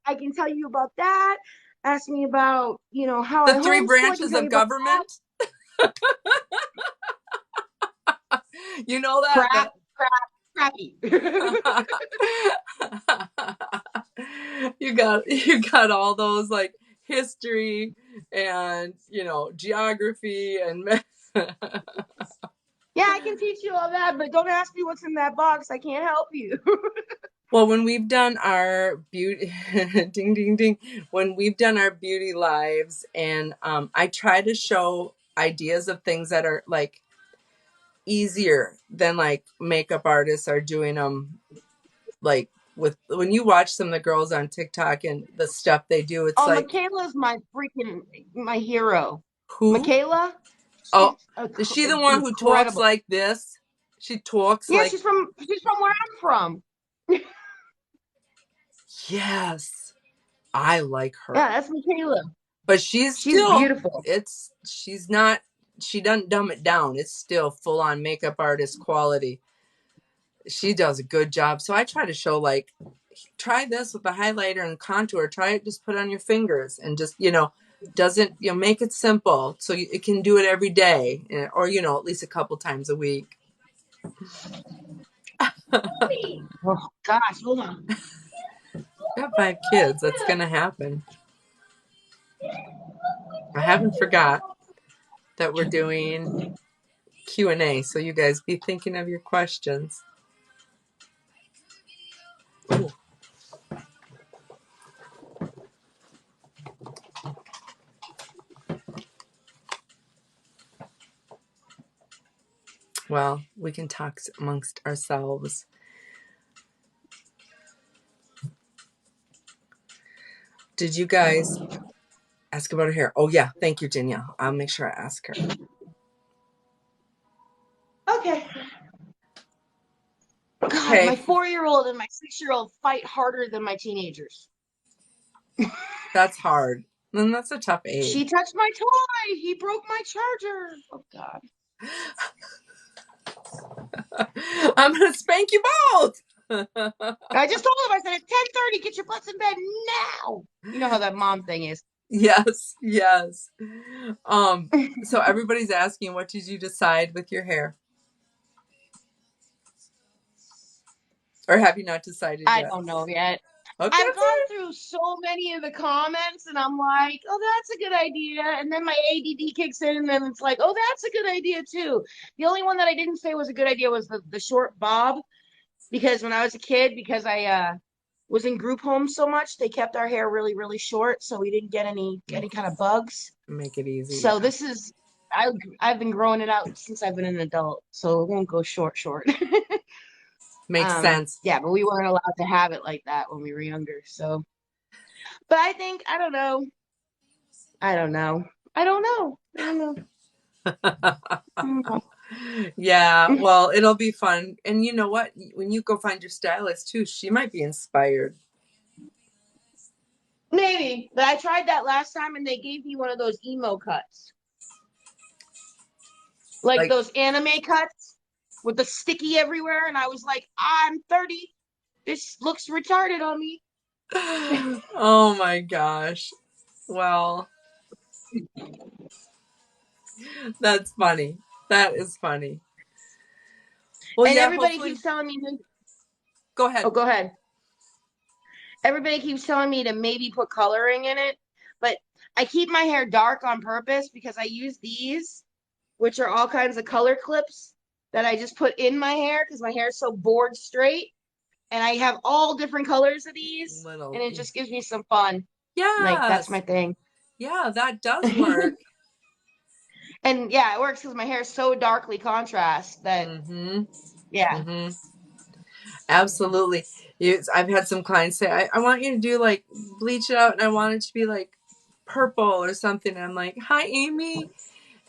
I can tell you about that. Ask me about, how I the 3 homeschool. I can branches tell you of about government. You know that? crap, crappy. You got all those like history and geography and Yeah, I can teach you all that, but don't ask me what's in that box. I can't help you. well, when we've done our beauty ding ding ding, when we've done our beauty lives, and I try to show ideas of things that are like easier than like makeup artists are doing them, like with when you watch some of the girls on TikTok and the stuff they do, it's Oh, like, Michaela's my hero. who? Michaela, Oh, she's is she the one who talks incredible. like this? She talks Yeah, like, she's from where I'm from. yes, I like Yeah, her. that's Michaela. But she's She's still, beautiful. she's not, she doesn't dumb it down. It's still full on makeup artist quality. She does a good job. So I try to show like, try this with a highlighter and contour. Try it, just put on your fingers and just, doesn't, make it simple so it can do it every day, or, at least a couple times a week. Oh gosh, hold on. Got 5 kids. That's going to happen. I haven't forgot that we're doing Q&A, so you guys be thinking of your questions. Ooh. Well, we can talk amongst ourselves. Did you guys ask about her hair? Oh, yeah. Thank you, Danielle. I'll make sure I ask her. Okay. God, Okay, my 4-year-old and my 6-year-old fight harder than my teenagers. that's hard. Then that's a tough age. She touched my toy. He broke my charger. Oh God. I'm going to spank you both. I just told him, I said, it's 10:30, get your butts in bed now. You know how that mom thing is. Yes, yes. So everybody's asking, what did you decide with your hair? Or have you not decided I yet? don't know yet. Okay, I've that's gone it. through so many of the comments and I'm like, oh, that's a good idea. And then my ADD kicks in and then it's like, oh, that's a good idea too. The only one that I didn't say was a good idea was the short bob. Because when I was a kid, because I was in group homes so much, they kept our hair really, really short, so we didn't get any kind of bugs. Make it easy, So yeah. this is I've been growing it out since I've been an adult, so it won't go short, short. Makes sense. Yeah, but we weren't allowed to have it like that when we were younger. So, but I think I don't know. I don't know. I don't know. I don't know. I don't know. Yeah, well, it'll be fun. And you know what? When you go find your stylist too, she might be inspired. Maybe, but I tried that last time and they gave me one of those emo cuts. Like Like, those anime cuts with the sticky everywhere. And I was like, I'm 30. This looks retarded on me. oh my gosh. Well, That's funny. That is funny. Well, And yeah, everybody hopefully. keeps telling me, Go oh, ahead. go ahead. Everybody keeps telling me to maybe put coloring in it, but I keep my hair dark on purpose because I use these, which are all kinds of color clips that I just put in my hair because my hair is so bored straight. And I have all different colors of these, and Little. it just gives me some fun. Like, that's Yes. my thing. Yeah, that does work. And yeah, it works because my hair is so darkly contrast that, Mm-hmm. yeah. Mm-hmm. Absolutely. I've had some clients say, I want you to do like bleach it out and I want it to be like purple or something. And I'm like, hi, Amy.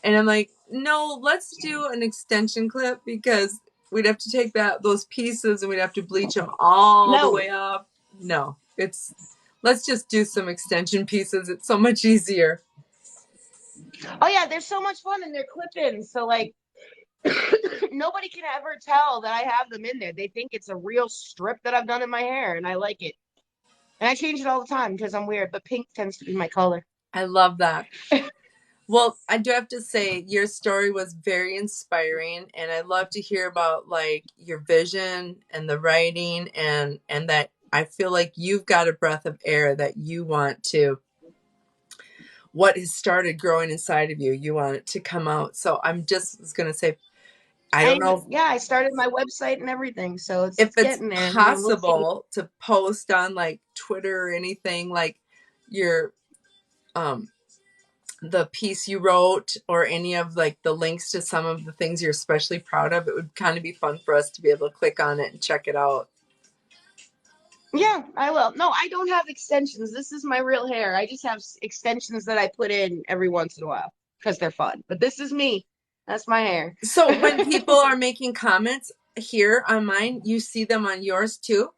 And I'm like, no, let's do an extension clip because we'd have to take those pieces and we'd have to bleach them all the No. way up. No, let's just do some extension pieces. It's so much easier. Oh yeah, they're so much fun and they're clip-ins. So like nobody can ever tell that I have them in there. They think it's a real strip that I've done in my hair, and I like it. And I change it all the time because I'm weird, but pink tends to be my color. I love that. Well, I do have to say your story was very inspiring and I love to hear about like your vision and the writing and that I feel like you've got a breath of air that you want to what has started growing inside of you. You want it to come out. So I'm just going to say I don't And know yeah, I started my website and everything, so it's if it's it's getting there. We'll see. possible to post on like Twitter or anything like your um the piece you wrote or any of like the links to some of the things you're especially proud of. It would kind of be fun for us to be able to click on it and check it out. Yeah, I will. No, I don't have extensions. This is my real hair. I just have extensions that I put in every once in a while because they're fun. But this is me. That's my hair. So when people are making comments here on mine, you see them on yours too?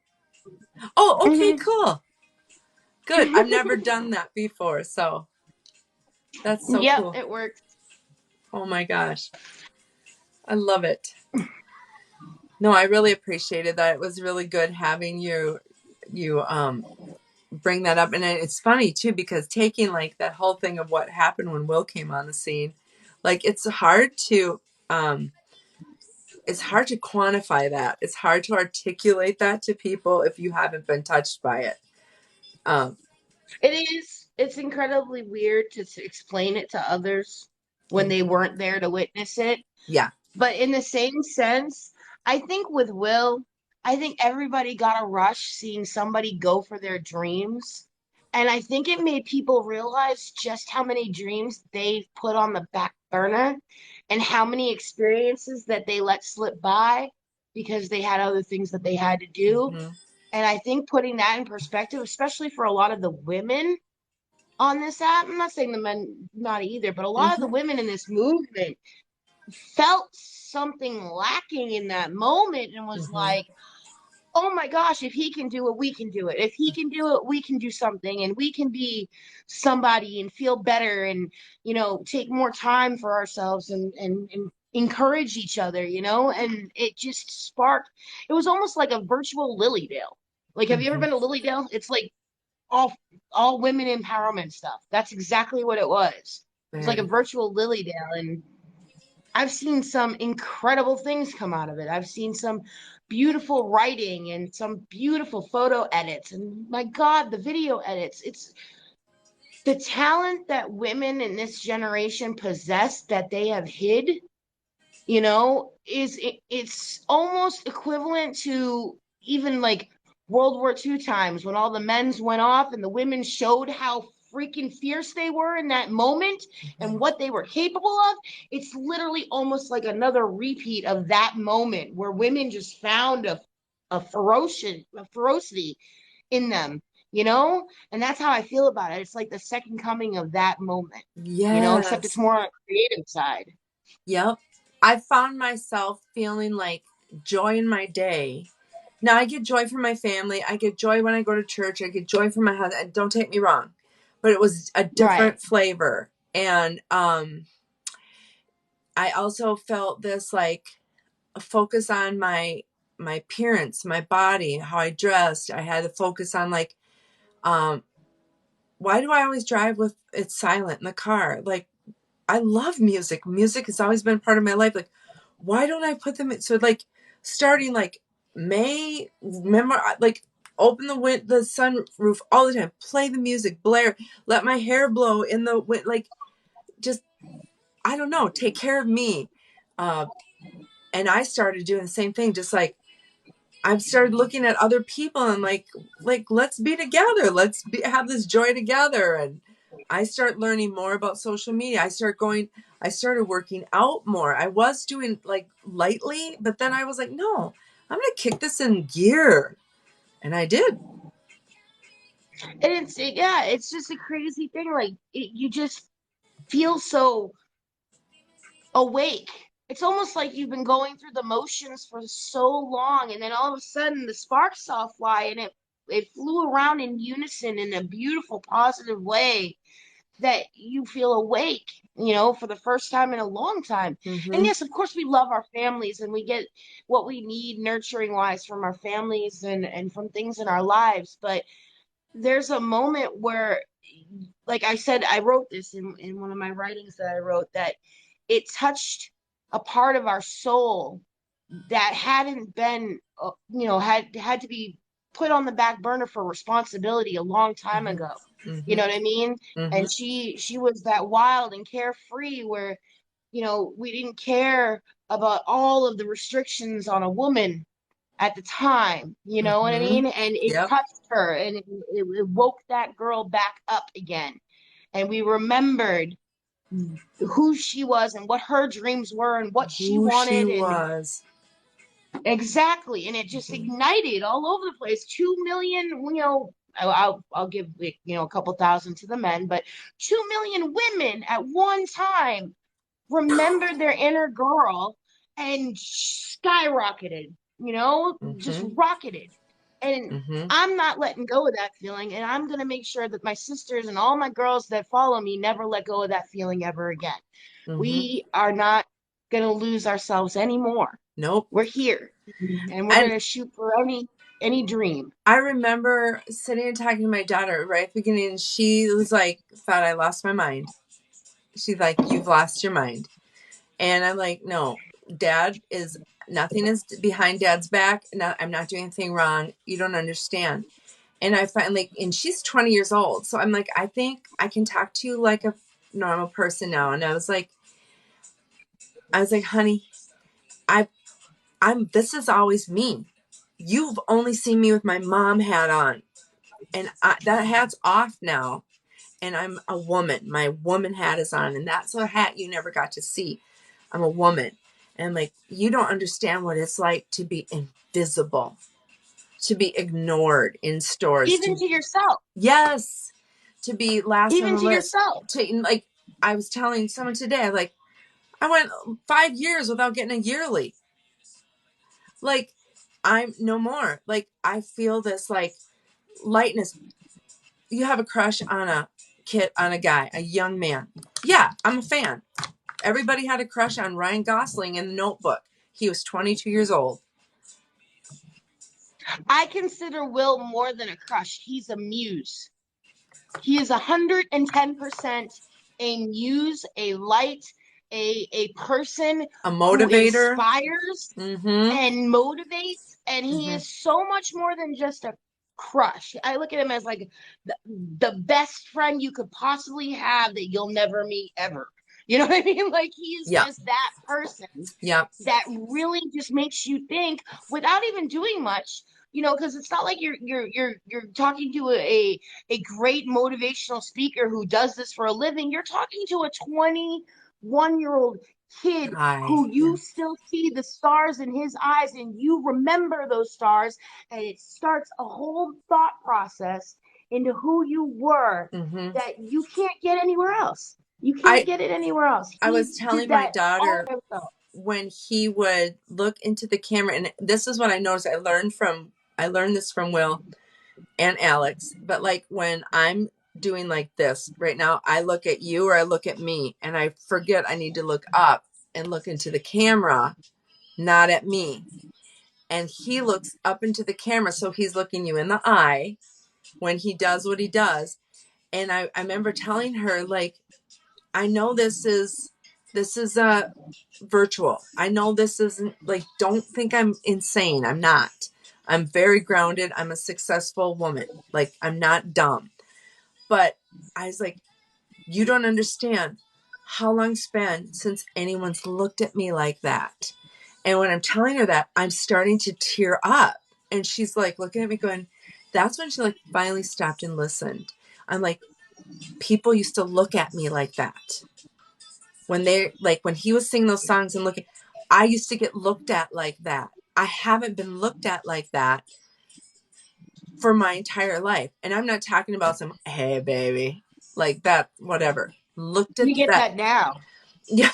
Oh, okay, Hmm. cool. Good. I've never done that before, so that's so Yep, cool. it works. Oh my gosh. I love it. No, I really appreciated that. It was really good having you bring that up. And it's funny too, because taking like that whole thing of what happened when Will came on the scene, like um, it's hard to quantify that. It's hard to articulate that to people if you haven't been touched by it. Um, It is. It's incredibly weird to explain it to others when they weren't there to witness it. yeah. But in the same sense, I think with Will, I think everybody got a rush seeing somebody go for their dreams. And I think it made people realize just how many dreams they've put on the back burner and how many experiences that they let slip by because they had other things that they had to do. Hmm. And I think putting that in perspective, especially for a lot of the women on this app, I'm not saying the men not either, but a lot of the Hmm. women in this movement felt something lacking in that moment and was Hmm. like, oh my gosh, if he can do it, we can do it. If he can do it, we can do something and we can be somebody and feel better and, take more time for ourselves and encourage each other, and it just sparked. It was almost like a virtual Lilydale. Like, have you ever Hmm. been to Lilydale? It's like all all women empowerment stuff. That's exactly what it was. It was like a Very. virtual Lilydale, and I've seen some incredible things come out of it. I've seen some beautiful writing and some beautiful photo edits. And my God, the video edits. It's the talent that women in this generation possess that they have hid, it's almost equivalent to even like World War II times when all the men's went off and the women showed how freaking fierce they were in that moment and what they were capable of. It's literally almost like another repeat of that moment where women just found a ferocity in them, and that's how I feel about it. It's like the second coming of that moment, except it's Yes. more on a creative side. Yep. I found myself feeling like joy in my day. Now I get joy from my family. I get joy when I go to church. I get joy from my husband. Don't take me wrong, but it was a Right. different flavor. And I also felt this like a focus on my appearance, my body, how I dressed. I had to focus on like um why do I always drive with it silent in the car? Like, I love music. Music has always been part of my life. Like, why don't I put them in? So like starting like May, remember, like open the sunroof all the time, play the music, blare, let my hair blow in the wind, like just, I don't know, take care of me. And I started doing the same thing, just like I've started looking at other people and like let's be together. Have this joy together. And I start learning more about social media. I started working out more. I was doing like lightly, but then I was like, no, I'm going to kick this in gear. And I did. And yeah, it's just a crazy thing. Like you just feel so awake. It's almost like you've been going through the motions for so long, and then all of a sudden the sparks saw fly, and it flew around in unison in a beautiful, positive way that you feel awake, for the first time in a long time. And Mm-hmm. yes, of course, we love our families and we get what we need nurturing wise from our families and from things in our lives. But there's a moment where, like I said, I wrote this in one of my writings that I wrote, that it touched a part of our soul that hadn't been, had to be put on the back burner for responsibility a long time Mm-hmm. ago. You Mm-hmm. know what I mean? Mm-hmm. And she was that wild and carefree where, we didn't care about all of the restrictions on a woman at the time. You know what I Mm-hmm. mean? And it Yep. touched her, and it woke that girl back up again. And we remembered who she was and what her dreams were and what she Who she wanted, and was. exactly, and it just Mm-hmm. ignited all over the place. 2 million, I'll give a couple thousand to the men, but 2 million women at one time remembered their inner girl and skyrocketed, just Mm-hmm. rocketed. And Mm-hmm. I'm not letting go of that feeling, and I'm going to make sure that my sisters and all my girls that follow me never let go of that feeling ever again. Mm-hmm. We are not going to lose ourselves anymore. Nope. We're here, and we're And going to shoot for any dream. I remember sitting and talking to my daughter right at the beginning, and she was like, thought I lost my mind. She's like, you've lost your mind. And I'm like, no, nothing is behind dad's back. I'm not doing anything wrong. You don't understand. And I find like, and she's 20 years old. So I'm like, I think I can talk to you like a normal person now. And I was like, honey, I, this is always me. You've only seen me with my mom hat on, and that hat's off now. And I'm a woman. My woman hat is on, and that's a hat you never got to see. I'm a woman. And like, you don't understand what it's like to be invisible, to be ignored in stores, Even to yourself, yes, to be last on even the to list, yourself. like, I was telling someone today, like, I went 5 years without getting a yearly. Like, I'm no more. Like, I feel this like lightness. You have a crush on a kid, on a guy, a young man. Yeah, I'm a fan. Everybody had a crush on Ryan Gosling in The Notebook. He was 22 years old. I consider Will more than a crush. He's a muse. He is 110% a muse, a light, a person A who motivator. inspires Mm-hmm. and motivates, and he Mm-hmm. is so much more than just a crush. I look at him as like the best friend you could possibly have that you'll never meet ever. You know what I mean? Like he is Yeah. just that person Yeah. that really just makes you think without even doing much. Because it's not like you're talking to a great motivational speaker who does this for a living. You're talking to a 21-year-old kid Hi. who Yeah. you still see the stars in his eyes and you remember those stars, and it starts a whole thought process into who you were Mm-hmm. that you can't get anywhere else. You can't I get it anywhere else. I He was did telling my that all daughter by himself. when he would look into the camera, and this is what I noticed. I learned this from Will and Alex, but like when I'm doing like this right now, I look at you or I look at me, and I forget I need to look up and look into the camera, not at me. And he looks up into the camera, so he's looking you in the eye when he does what he does. And I remember telling her, like, I know this is virtual. I know this isn't, like, don't think I'm insane. I'm not. I'm very grounded. I'm a successful woman. Like, I'm not dumb. But I was like, you don't understand how long it's been since anyone's looked at me like that. And when I'm telling her that, I'm starting to tear up. And she's like looking at me going, that's when she like finally stopped and listened. I'm like, people used to look at me like that. When they like when he was singing those songs and looking, I used to get looked at like that. I haven't been looked at like that for my entire life. And I'm not talking about some, hey baby, like that, whatever. Looked at You get that. that now. Yeah.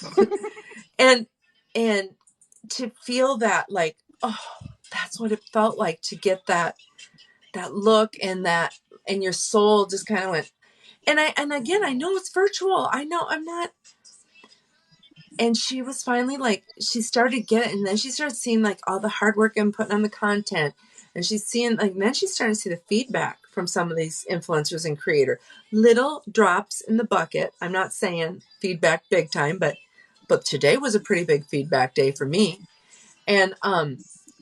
and and to feel that, like, oh, that's what it felt like to get that look, and that, and your soul just kind of went. And again, I know it's virtual. I know I'm not. And she was finally like, she started getting, and then she started seeing like all the hard work I'm putting on the content. And she's seeing, like, then she's starting to see the feedback from some of these influencers and creator. Little drops in the bucket. I'm not saying feedback big time, but today was a pretty big feedback day for me. And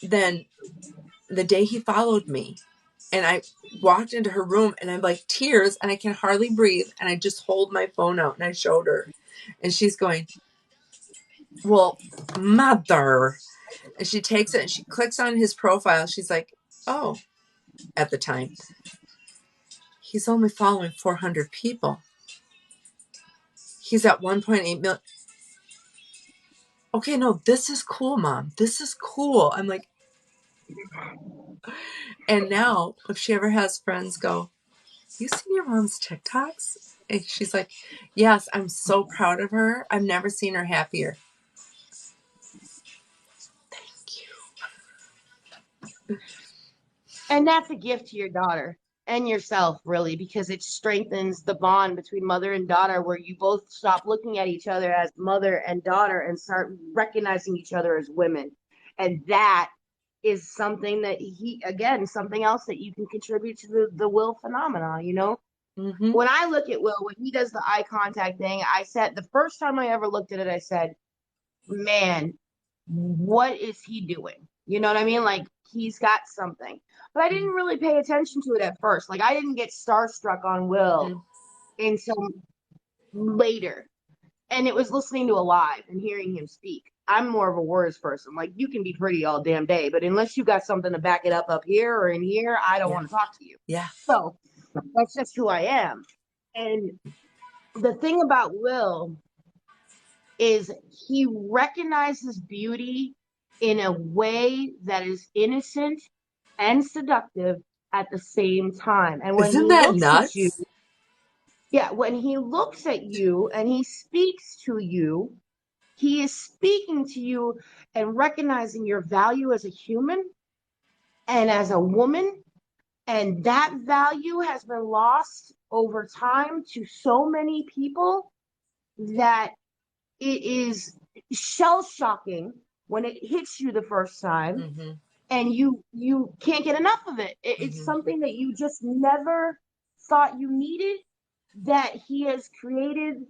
then the day he followed me, and I walked into her room, and I'm like tears, and I can hardly breathe. And I just hold my phone out and I showed her, and she's going, well, mother. And she takes it and she clicks on his profile. She's like, oh, at the time, he's only following 400 people. He's at 1.8 million. Okay, no, this is cool, Mom. This is cool. I'm like, and now if she ever has friends go, you seen your mom's TikToks? And she's like, yes, I'm so proud of her. I've never seen her happier. Thank you. And that's a gift to your daughter and yourself, really, because it strengthens the bond between mother and daughter, where you both stop looking at each other as mother and daughter and start recognizing each other as women. And that is something that again, something else that you can contribute to the Will phenomenon, you know? Mm-hmm. When I look at Will, when he does the eye contact thing, I said, the first time I ever looked at it, I said, man, what is he doing? You know what I mean? Like, he's got something. But I didn't really pay attention to it at first. Like, I didn't get starstruck on Will Mm-hmm. until later. And it was listening to a live and hearing him speak. I'm more of a words person. Like, you can be pretty all damn day, but unless you got something to back it up here or in here, I don't Yeah. want to talk to you. Yeah. So that's just who I am. And the thing about Will is he recognizes beauty in a way that is innocent and seductive at the same time. And when Isn't he that looks at you, nuts? yeah, when he looks at you and he speaks to you, he is speaking to you and recognizing your value as a human and as a woman. And that value has been lost over time to so many people that it is shell shocking when it hits you the first time, Mm-hmm. and you can't get enough of it. It's Mm-hmm. something that you just never thought you needed, that he has created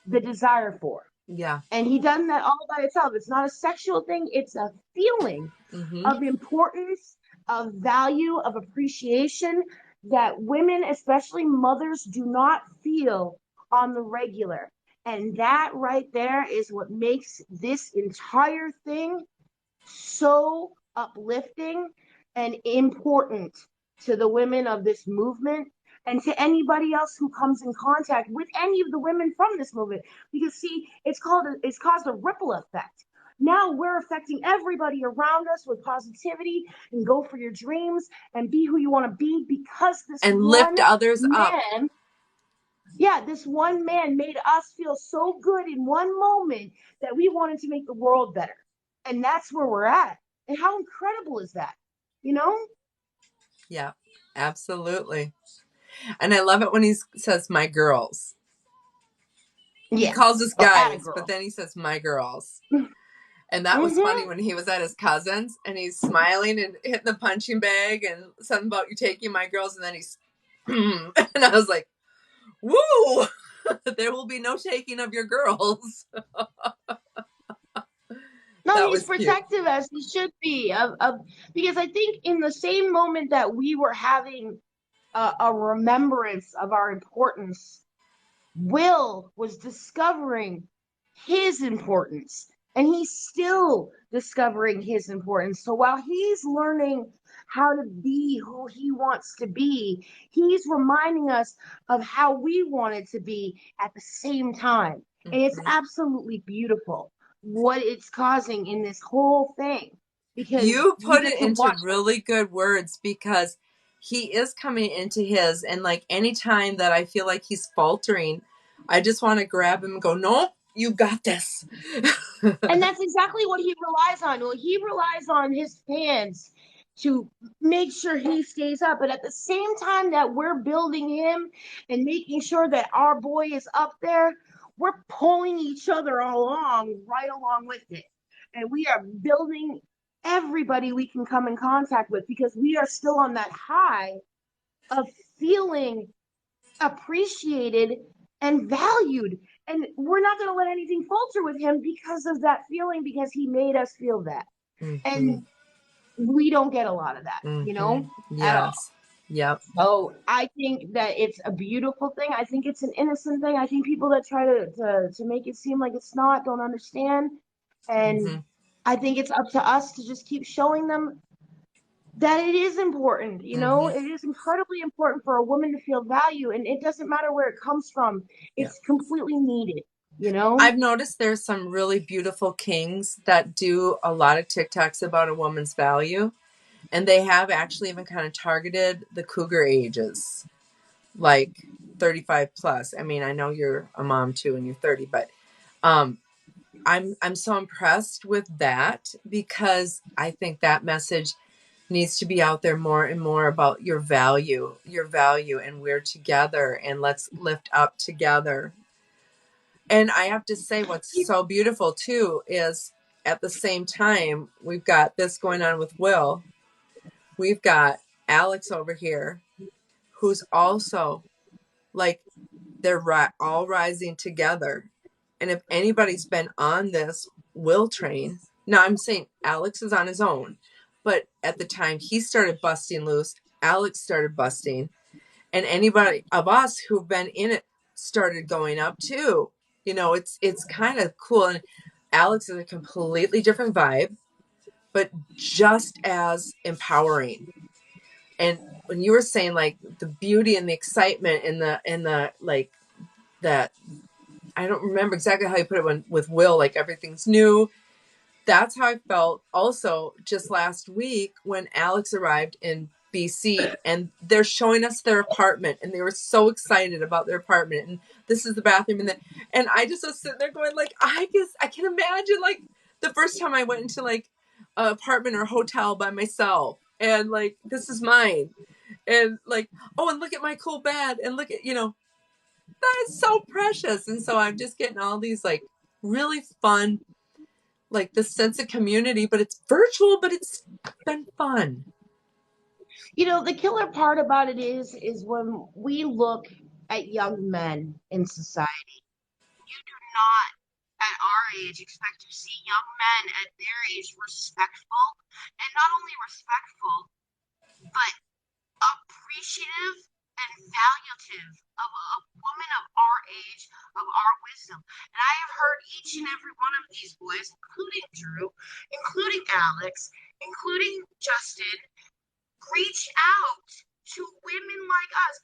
the desire for. Yeah. And he done that all by itself. It's not a sexual thing, it's a feeling Mm-hmm. of importance, of value, of appreciation that women, especially mothers, do not feel on the regular. And that right there is what makes this entire thing so uplifting and important to the women of this movement and to anybody else who comes in contact with any of the women from this movement. Because see, it's caused a ripple effect. Now we're affecting everybody around us with positivity and go for your dreams and be who you want to be, because this And one lift others up. man, yeah, this one man made us feel so good in one moment that we wanted to make the world better. And that's where we're at. And how incredible is that? You know? Yeah, absolutely. And I love it when he says my girls. He calls Yes. us Oh, at a guys, but girl. then he says my girls. And that was funny Mm-hmm. when he was at his cousin's and he's smiling and hitting the punching bag and something about you taking my girls, and then he's and I was like, Woo! There will be no taking of your girls. No, That he's was cute. protective as he should be of because I think in the same moment that we were having a remembrance of our importance, Will was discovering his importance and he's still discovering his importance. So while he's learning how to be who he wants to be, he's reminding us of how we wanted to be at the same time. And it's Mhm. absolutely beautiful what it's causing in this whole thing because You we put get it to into watch. really good words because he is coming into his, and like anytime that I feel like he's faltering, I just want to grab him and go, "No, you got this." And that's exactly what he relies on. Well, he relies on his fans to make sure he stays up. But at the same time that we're building him and making sure that our boy is up there, we're pulling each other along right along with it. And we are building everybody we can come in contact with because we are still on that high of feeling appreciated and valued. And we're not going to let anything falter with him because of that feeling, because he made us feel that. Mm-hmm. And we don't get a lot of that, Mm-hmm. at all. Yes. Yep. So I think that it's a beautiful thing. I think it's an innocent thing. I think people that try to make it seem like it's not don't understand. Mm-hmm. And I think it's up to us to just keep showing them that it is important, Mm-hmm. it is incredibly important for a woman to feel value, and it doesn't matter where it comes from. Yep. It's completely needed. I've noticed there's some really beautiful kings that do a lot of TikToks about a woman's value, and they have actually even kind of targeted the cougar ages, like 35 plus. I mean, I know you're a mom too and you're 30, but um I'm so impressed with that because I think that message needs to be out there more and more about your value, and we're together and let's lift up together. And I have to say, what's so beautiful too is at the same time, we've got this going on with Will. We've got Alex over here, who's also like, they're all rising together. And if anybody's been on this Will train, now I'm saying Alex is on his own, but at the time he started busting loose, Alex started busting, and anybody of us who've been in it started going up too. It's kind of cool. And Alex is a completely different vibe, but just as empowering. And when you were saying like the beauty and the excitement and the like, that, I don't remember exactly how you put it when with Will, like everything's new. That's how I felt also just last week when Alex arrived in BC and they're showing us their apartment and they were so excited about their apartment and this is the bathroom and I just was sitting there going like, I guess I can imagine like the first time I went into like an apartment or hotel by myself and like, this is mine, and like, oh, and look at my cool bed and look at, that is so precious. And so I'm just getting all these like really fun, like this sense of community, but it's virtual, but it's been fun. The killer part about it is when we look at young men in society, you do not at our age expect to see young men at their age respectful, and not only respectful but appreciative and valuative of a woman of our age, of our wisdom. And I have heard each and every one of these boys, including Drew, including Alex, including Justin, reach out to women like us.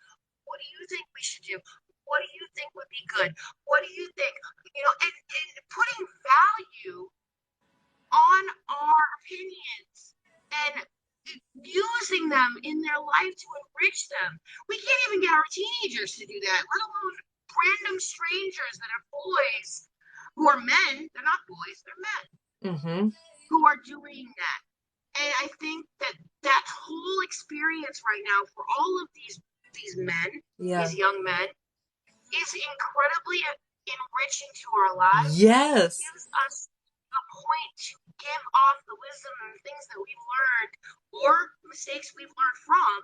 What do you think we should do? What do you think would be good? What do you think? And putting value on our opinions and using them in their life to enrich them. We can't even get our teenagers to do that, let alone random strangers that are boys who are men. They're not boys, they're men Mm-hmm. who are doing that. And I think that that whole experience right now for all of these men, Yeah. these young men, is incredibly enriching to our lives. It Yes. gives us a point to give off the wisdom and the things that we've learned or mistakes we've learned from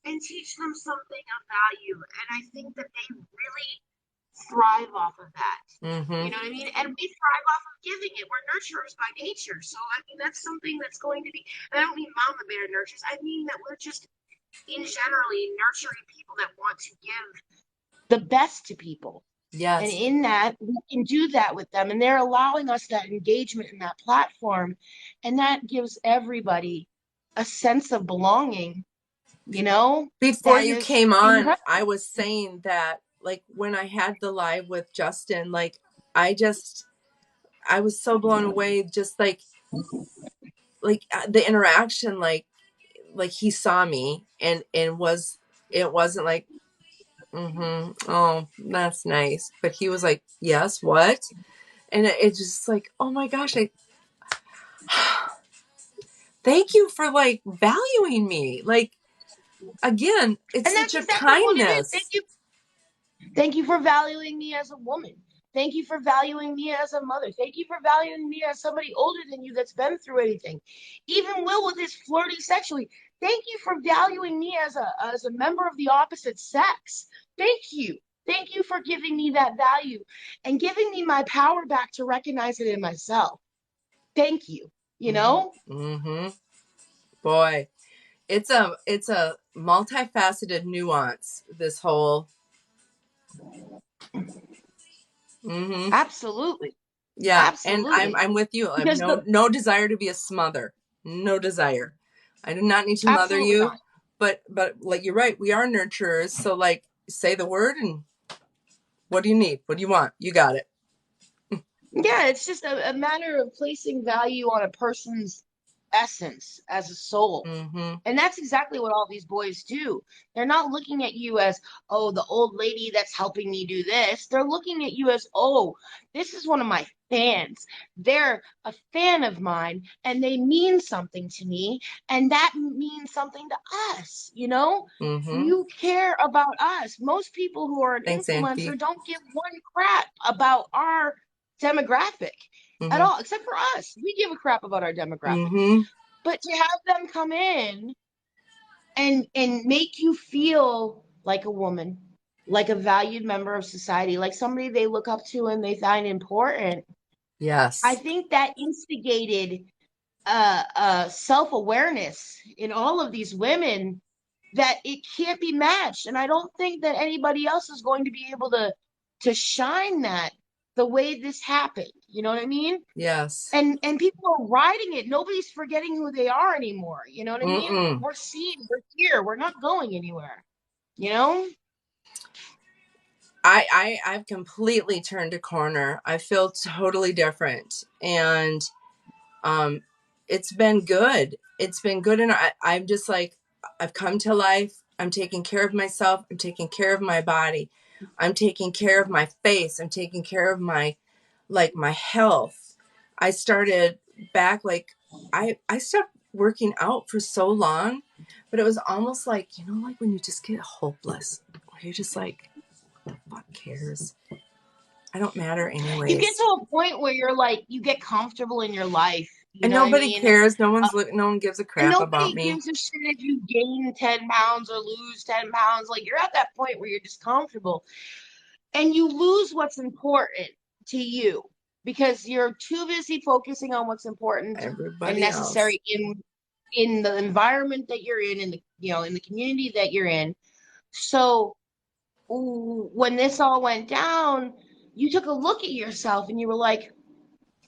and teach them something of value. And I think that they really Mm-hmm. You know what I mean? And we thrive off of giving it. We're nurturers by nature. So, I mean, that's something that's going to be, and I don't mean mama bear nurtures. I mean that we're just in generally nurturing people that want to give the best to people. And Yes. in that, we can do that with them. And they're allowing us that engagement in that platform. And that gives everybody a sense of belonging, you know, Before that you is came on, I incredible. was saying that, like, when I had the live with Justin, like, I just, I was so blown away, just like the interaction, like he saw me and was, it wasn't like, mm-hmm, oh, that's nice. But he was like, yes, what? And it just like, oh my gosh, I thank you for like valuing me. Like, again, it's And such that's a exactly what it is. kindness. Thank you for valuing me as a woman. Thank you for valuing me as a mother. Thank you for valuing me as somebody older than you that's been through anything. Even Will with his flirty sexually. Thank you for valuing me as a member of the opposite sex. Thank you. Thank you for giving me that value and giving me my power back to recognize it in myself. Thank you. You Mm-hmm. know? Mm-hmm. Boy, it's a multifaceted nuance, this whole. Mm-hmm. Absolutely. Yeah, and I'm Absolutely. I'm with you. I have Because the no desire to be a smother. No desire. I do not need to mother absolutely you, not. but like you're right, we are nurturers. So like say the word and what do you need? What do you want? You got it. Yeah, it's just a matter of placing value on a person's essence as a soul. Mm-hmm. And that's exactly what all these boys do. They're not looking at you as, oh, the old lady that's helping me do this. They're looking at you as, oh, this is one of my fans. They're a fan of mine and they mean something to me. And that means something to us, you know? Mm-hmm. You care about us. Most people who are an Thanks, influencer Auntie. don't give one crap about our demographic at Mm-hmm. all, except for us. We give a crap about our demographic. Mm-hmm. But to have them come in and make you feel like a woman, like a valued member of society, like somebody they look up to and they find important, I Yes. think that instigated self-awareness in all of these women that it can't be matched. And I don't think that anybody else is going to be able to shine that the way this happened. You know what I mean? Yes. And people are riding it. Nobody's forgetting who they are anymore. You know what I mean? Mm-mm. We're seeing, we're here. We're not going anywhere. You know? I've completely turned a corner. I feel totally different. And um it's been good. It's been good. And I'm just like, I've come to life. I'm taking care of myself. I'm taking care of my body. I'm taking care of my face. I'm taking care of my, like, my health. I started back, like, I stopped working out for so long, but it was almost like, you know, like when you just get hopeless, where you're just like, the fuck cares? I don't matter You get anyways. to a point where you're like, you get comfortable in your life. You And know what I nobody mean? cares. No Uh, one's look. No one gives a and crap about nobody me. gives a shit if you gain 10 pounds or lose 10 pounds. Like, you're at that point where you're just comfortable and you lose what's important to you because you're too busy focusing on what's important and Everybody else. necessary in the environment that you're in the in the community that you're in. So when this all went down, you took a look at yourself and you were like,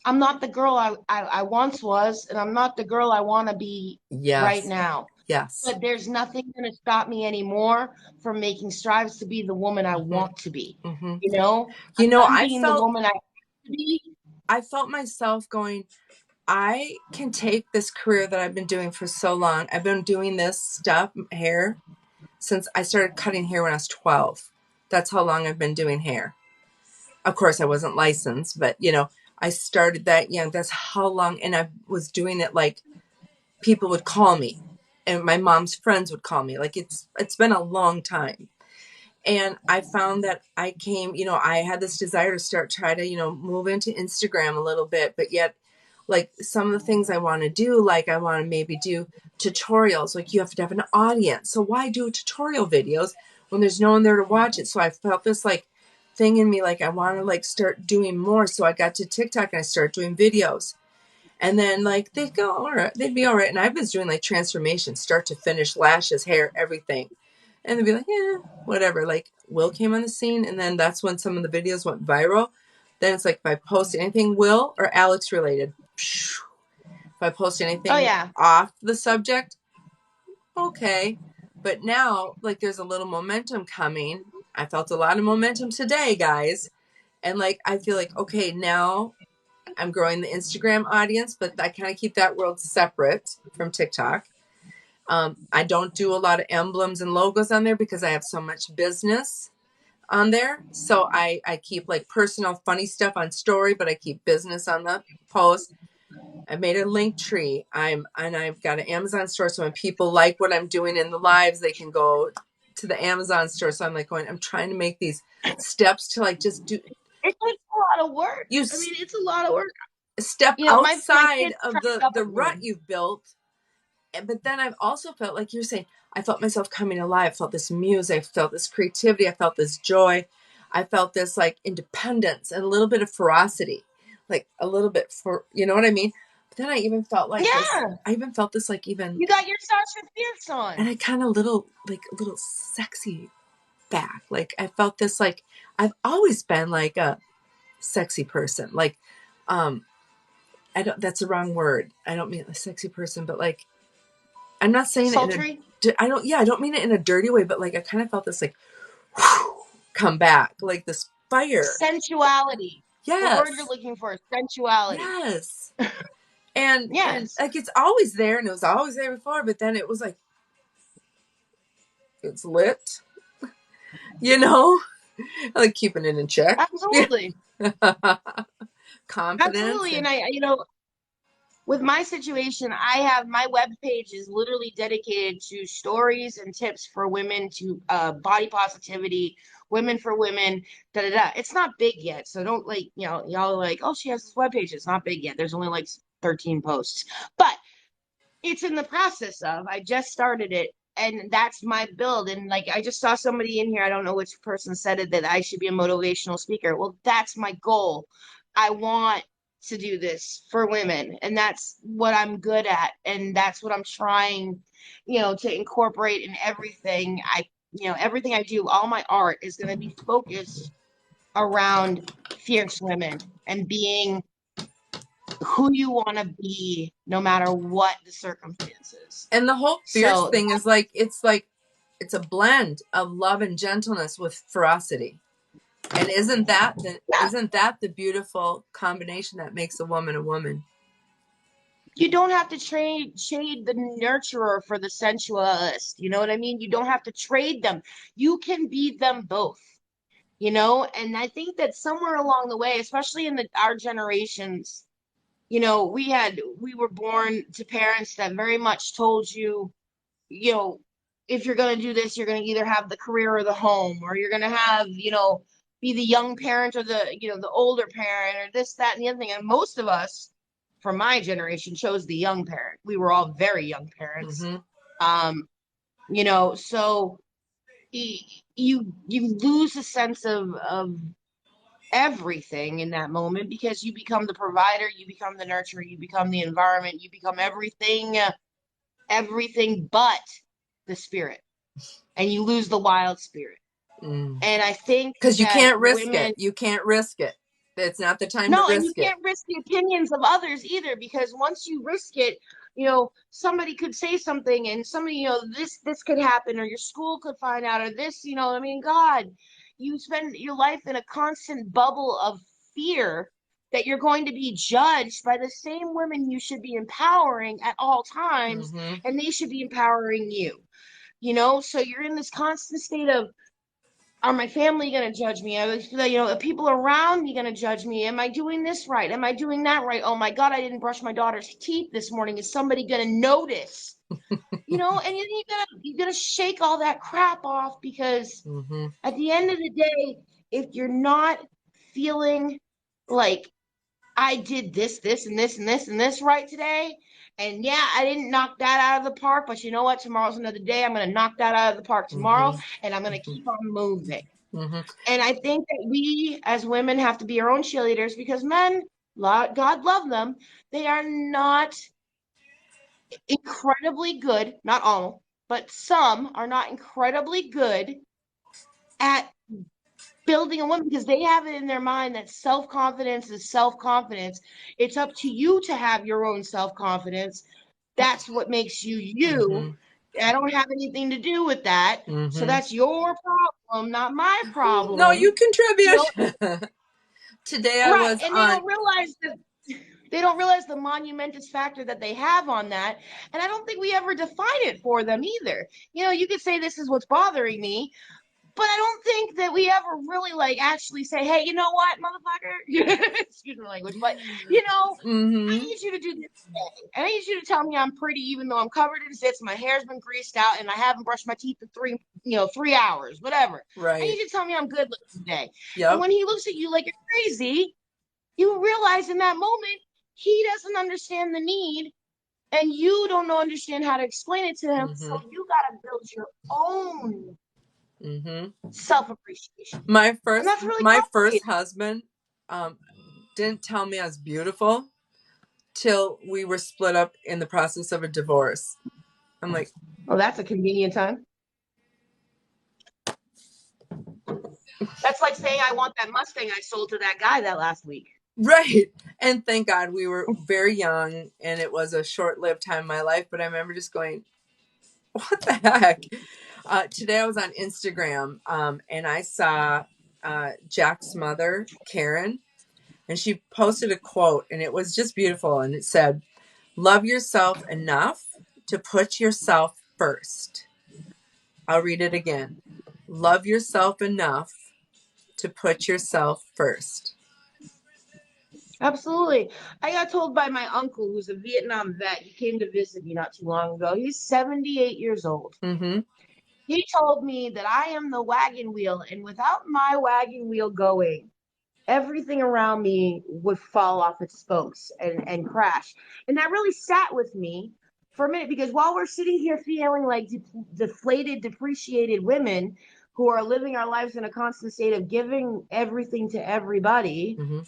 I'm not the girl I once was, and I'm not the girl I want to be right Yes. now. Yes. But there's nothing going to stop me anymore from making strides to be the woman I Hmm. want to be. Hmm. You know, You I'm know, done being the woman I have to be. I felt myself going, I can take this career that I've been doing for so long. I've been doing this stuff, hair, since I started cutting hair when I was 12. That's how long I've been doing hair. Of course, I wasn't licensed, but you know, I started that young. That's how long, and I was doing it like people would call me, and my mom's friends would call me. Like it's been a long time. And I found that I came, you know, I had this desire to try to, you know, move into Instagram a little bit, but yet, like, some of the things I want to do, like I want to maybe do tutorials, like you have to have an audience. So why do tutorial videos when there's no one there to watch it? So I felt this like thing in me, like I want to like start doing more. So I got to TikTok and I started doing videos. And then like they'd go, all right, they'd be all right. And I was doing like transformation, start to finish, lashes, hair, everything. And they'd be like, yeah, whatever. Like Will came on the scene, and then that's when some of the videos went viral. Then it's like if I post anything Will or Alex related, if I post Oh anything yeah. off the subject, okay. But now, like, there's a little momentum coming. I felt a lot of momentum today, guys. And like, I feel like, okay, now I'm growing the Instagram audience, but I kind of keep that world separate from TikTok. I don't do a lot of emblems and logos on there because I have so much business on there. So I keep like personal funny stuff on story, but I keep business on the post. I made a link tree. I've got an Amazon store. So when people like what I'm doing in the lives, they can go to the Amazon store. So I'm like I'm trying to make these steps to like just do It takes a lot of work. you I mean, it's a lot of work. step You know, my outside kids of crack up the at rut me. you've built. But then I've also felt like you're saying, I felt myself coming alive. I felt this music, I felt this creativity, I felt this joy, I felt this like independence and a little bit of ferocity, like a little bit for, you know what I mean? But then I even felt like this, Yeah, I even felt this like even, you got your Sasha Fierce and on. I kind of little, like a little sexy back. Like I felt this like, I've always been like a sexy person. Like, um, I don't, that's the wrong word. I don't mean a sexy person, but like, I'm not saying it in Sultry. I don't, yeah, I don't mean it in a dirty way, but like I kind of felt this like whew, come back, like this fire. Sensuality. The word you're Yes, looking for is sensuality. yes, and Yes. like it's always there, and it was always there before, but then it was like it's lit, you know, I like keeping it in check. Absolutely. Confidence Absolutely. and And with my situation, I have my web page is literally dedicated to stories and tips for women to body positivity, women for women, da da da. It's not big yet, so don't like y'all are like, oh, she has this web page. It's not big yet. There's only like 13 posts, but it's in the process of. I just started it, and that's my build. And like, I just saw somebody in here. I don't know which person said it that I should be a motivational speaker. Well, that's my goal. I want to do this for women, and that's what I'm good at, and that's what I'm trying, to incorporate in everything. Everything I do, all my art is going to be focused around fierce women and being who you want to be no matter what the circumstances. the whole fierce So thing is like it's a blend of love and gentleness with ferocity. And yeah, isn't that the beautiful combination that makes a woman a woman? you don't have to trade the nurturer for the sensualist. You know what I mean? You don't have to trade them. You can be them both. And I think that somewhere along the way, especially in our generations, we were born to parents that very much told you, you know, if you're going to do this, you're going to either have the career or the home, or you're going to have, be the young parent or the older parent or this, that, and the other thing. And most of us from my generation chose the young parent. We were all very young parents. Mm-hmm. Um, so you lose a sense of everything in that moment because you become the provider, you become the nurturer, you become the environment, you become everything but the spirit, and you lose the wild spirit. Mm. And I think Because you that can't risk women, it. You can't risk it. It's not the time to no, and you risk it. can't risk the opinions of others either, because once you risk it, somebody could say something, and somebody, this could happen, or your school could find out, or this, I mean, God, you spend your life in a constant bubble of fear that you're going to be judged by the same women you should be empowering at all times, Mm-hmm. and they should be empowering you. So you're in this constant state of, are my family going to judge me? Are people around me going to judge me? Am I doing this right? Am I doing that right? Oh my God, I didn't brush my daughter's teeth this morning. Is somebody going to notice? And you gotta shake all that crap off, because Mm-hmm. at the end of the day, if you're not feeling like, I did this and this and this and this right today, and yeah, I didn't knock that out of the park, but you know what? Tomorrow's another day. I'm gonna knock that out of the park tomorrow, Mm-hmm. and I'm gonna Mm-hmm. keep on moving. Mm-hmm. And I think that we as women have to be our own cheerleaders because men, God love them, they are not incredibly good, not all, but some are not incredibly good at building a woman because they have it in their mind that self-confidence is self-confidence. It's up to you to have your own self-confidence. That's what makes you Mm-hmm. you. I don't have anything to do with that. So Mm-hmm. that's your problem, not my No, you problem. You know, contribute. Today I right. was And on. they don't realize the monumentous factor that they have on that. And I don't think we ever define it for them either. You know, you could say this is what's bothering me, but I don't think that we ever really like actually say, hey, you know what, motherfucker? Excuse my language, but you know, I Mm-hmm. need you to do this today. And I need you to tell me I'm pretty even though I'm covered in zits, my hair's been greased out, and I haven't brushed my teeth in 3 hours, whatever. I need Right. you to tell me I'm good looking today. And Yep. when he looks at you like you're crazy, you realize in that moment he doesn't understand the need and you don't know understand how to explain it to him. So Mm-hmm. you gotta build your own Mm-hmm. self-appreciation. My And first that's really my first complicated. husband um didn't tell me I was beautiful till we were split up in the process of a divorce. I'm like, Well, that's a convenient time. That's like saying I want that Mustang I sold to that guy that last week. right. And thank God we were very young and it was a short-lived time in my life, but I remember just going, what the heck? Today I was on Instagram and I saw Jack's mother, Karen, and she posted a quote and it was just beautiful. And it said, love yourself enough to put yourself first. I'll read it again. Love yourself enough to put yourself first. Absolutely. I got told by my uncle, who's a Vietnam vet, he came to visit me not too long ago. He's 78 years old. Mm-hmm. He told me that I am the wagon wheel, and without my wagon wheel going, everything around me would fall off its spokes and crash. And that really sat with me for a minute because while we're sitting here feeling like deflated, depreciated women who are living our lives in a constant state of giving everything to everybody, Mm-hmm.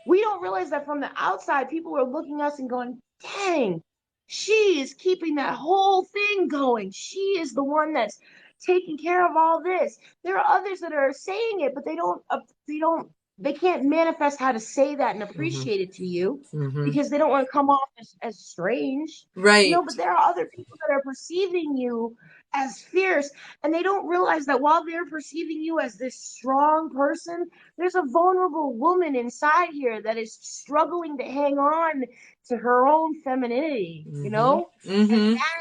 we don't realize that from the outside, people are looking at us and going, dang, she is keeping that whole thing going. She is the one that's taking care of all this. There are others that are saying it, but they can't manifest how to say that and Mm-hmm. appreciate it to you Mm-hmm. because they don't want to come off as strange, Right. but there are other people that are perceiving you as fierce and they don't realize that while they're perceiving you as this strong person, there's a vulnerable woman inside here that is struggling to hang on to her own femininity, Mm-hmm. And Mm-hmm. that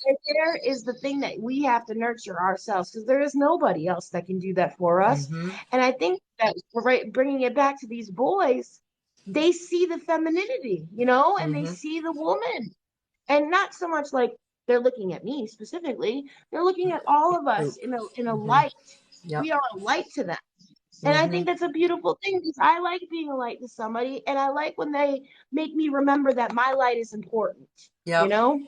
right there is the thing that we have to nurture ourselves because there is nobody else that can do that for us. Mm-hmm. And I think that right, bringing it back to these boys, they see the femininity, and they Mm-hmm. see the woman, and not so much like they're looking at me specifically. They're looking at all of us Oop. in a Mm-hmm. light. Yep. We are a light to them. And I Mm-hmm. think that's a beautiful thing because I like being a light to somebody and I like when they make me remember that my light is important, you Yep. know?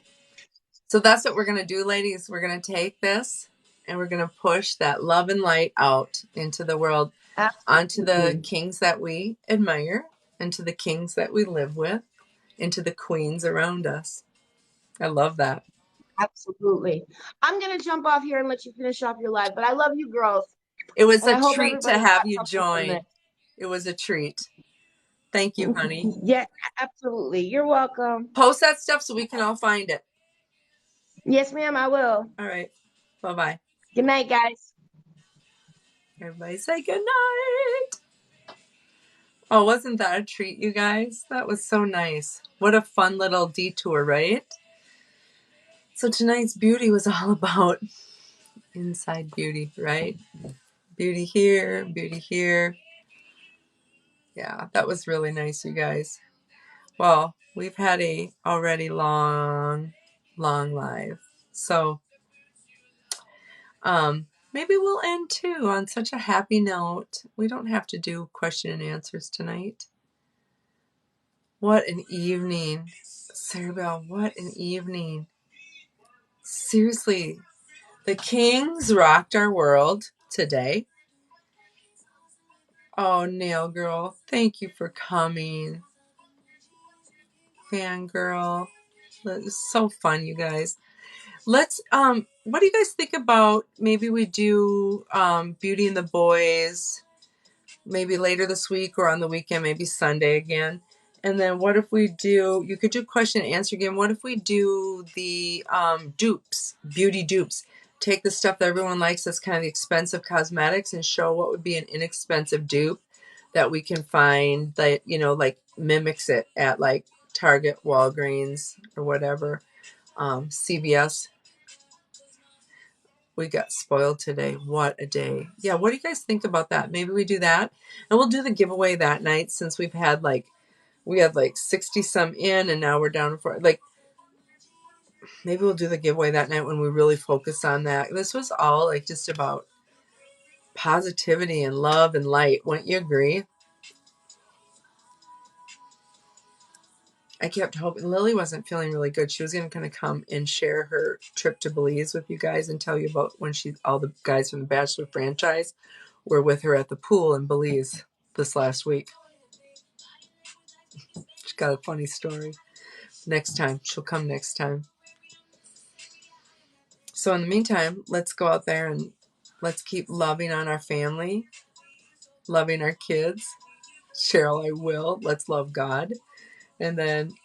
So that's what we're going to do, ladies. We're going to take this and we're going to push that love and light out into the world, onto the Absolutely. kings that we admire, into the kings that we live with, into the queens around us. I love that. Absolutely. I'm going to jump off here and let you finish off your live, but I love you girls. It was And a I hope treat to everybody have got you something from join. this. It was a treat. Thank you, honey. Yeah, absolutely. You're welcome. Post that stuff so we can all find it. Yes, ma'am, I will. All right. Bye-bye. Good night, guys. Everybody say good night. Oh, wasn't that a treat, you guys? That was so nice. What a fun little detour, right? So tonight's beauty was all about inside beauty, right? Beauty here, beauty here. Yeah, that was really nice, you guys. Well, we've had a already long, long live. So, maybe we'll end too on such a happy note. We don't have to do question and answers tonight. What an evening. Sarabelle, what an evening. Seriously, the Kings rocked our world today. Oh, Nail Girl, thank you for coming. Fangirl. It's so fun, you guys. Let's what do you guys think about maybe we do Beauty and the Boys maybe later this week or on the weekend, maybe Sunday again. And then what if we do, you could do question and answer again. What if we do the dupes, beauty dupes? Take the stuff that everyone likes that's kind of the expensive cosmetics and show what would be an inexpensive dupe that we can find that, you know, like mimics it at like Target, Walgreens, or whatever. CVS. We got spoiled today. What a day. Yeah, what do you guys think about that? Maybe we do that. And we'll do the giveaway that night since we had like 60 some in and now we're down for like maybe we'll do the giveaway that night when we really focus on that. This was all like just about positivity and love and light. Wouldn't you agree? I kept hoping Lily wasn't feeling really good. She was going to kind of come and share her trip to Belize with you guys and tell you about when all the guys from the Bachelor franchise were with her at the pool in Belize this last week. She's got a funny story. Next time. She'll come next time. So in the meantime, let's go out there and let's keep loving on our family, loving our kids. Cheryl, I will. Let's love God. And then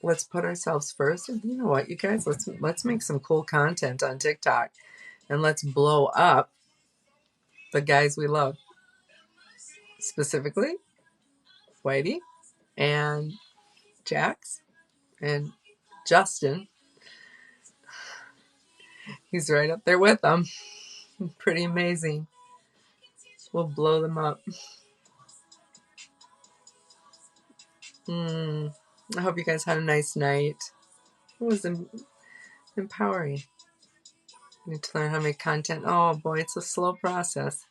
let's put ourselves first. And you know what, you guys, let's make some cool content on TikTok and let's blow up the guys we love. Specifically, Whitey and Jax and Justin. He's right up there with them. Pretty amazing. We'll blow them up. I hope you guys had a nice night. It was empowering. You need to learn how to make content. Oh boy, it's a slow process.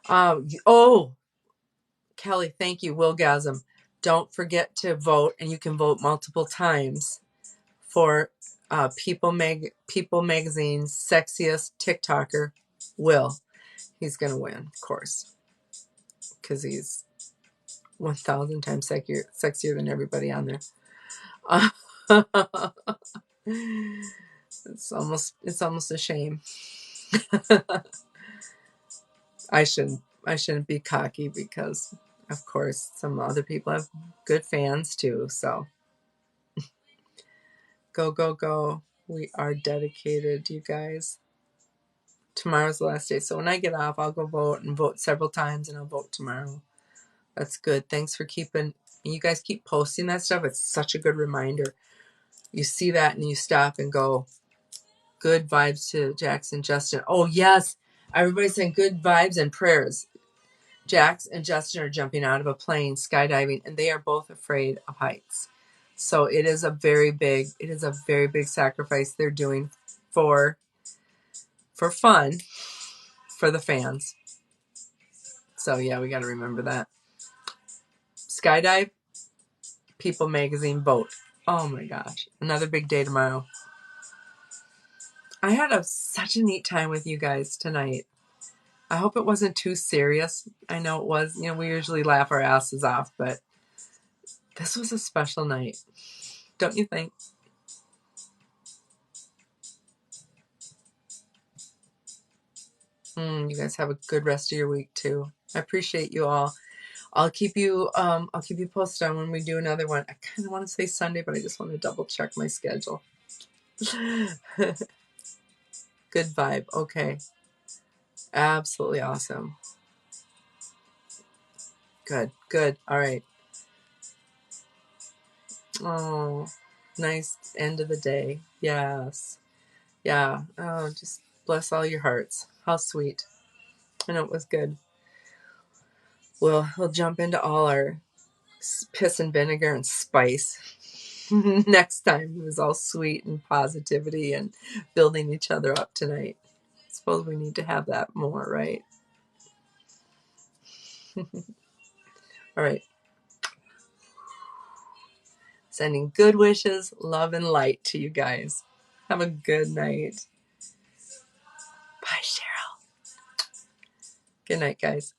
Oh, Kelly, thank you. Willgasm. Don't forget to vote, and you can vote multiple times for People Magazine's sexiest TikToker, Will. He's gonna win, of course, because he's 1,000 times sexier than everybody on there. It's almost a shame. I shouldn't be cocky because of course some other people have good fans too. So go, go, go. We are dedicated, you guys. Tomorrow's the last day. So when I get off, I'll go vote and vote several times and I'll vote tomorrow. That's good. Thanks for you guys keep posting that stuff. It's such a good reminder. You see that and you stop and go, good vibes to Jackson, Justin. Oh, yes. Everybody's saying good vibes and prayers. Jax and Justin are jumping out of a plane, skydiving, and they are both afraid of heights. So it is a very big sacrifice they're doing for fun, for the fans. So yeah, we got to remember that. Skydive, People Magazine vote. Oh my gosh, another big day tomorrow. I had such a neat time with you guys tonight. I hope it wasn't too serious. I know it was. You know, we usually laugh our asses off, but this was a special night. Don't you think? You guys have a good rest of your week too. I appreciate you all. I'll keep you posted on when we do another one. I kind of want to say Sunday, but I just want to double check my schedule. Good vibe. Okay. Absolutely awesome. Good. All right. Oh, nice end of the day. Yes. Yeah. Oh, just bless all your hearts. How sweet. I know it was good. We'll jump into all our piss and vinegar and spice next time. It was all sweet and positivity and building each other up tonight. I suppose we need to have that more, right? All right. Sending good wishes, love, and light to you guys. Have a good night. Bye, Cheryl. Good night, guys.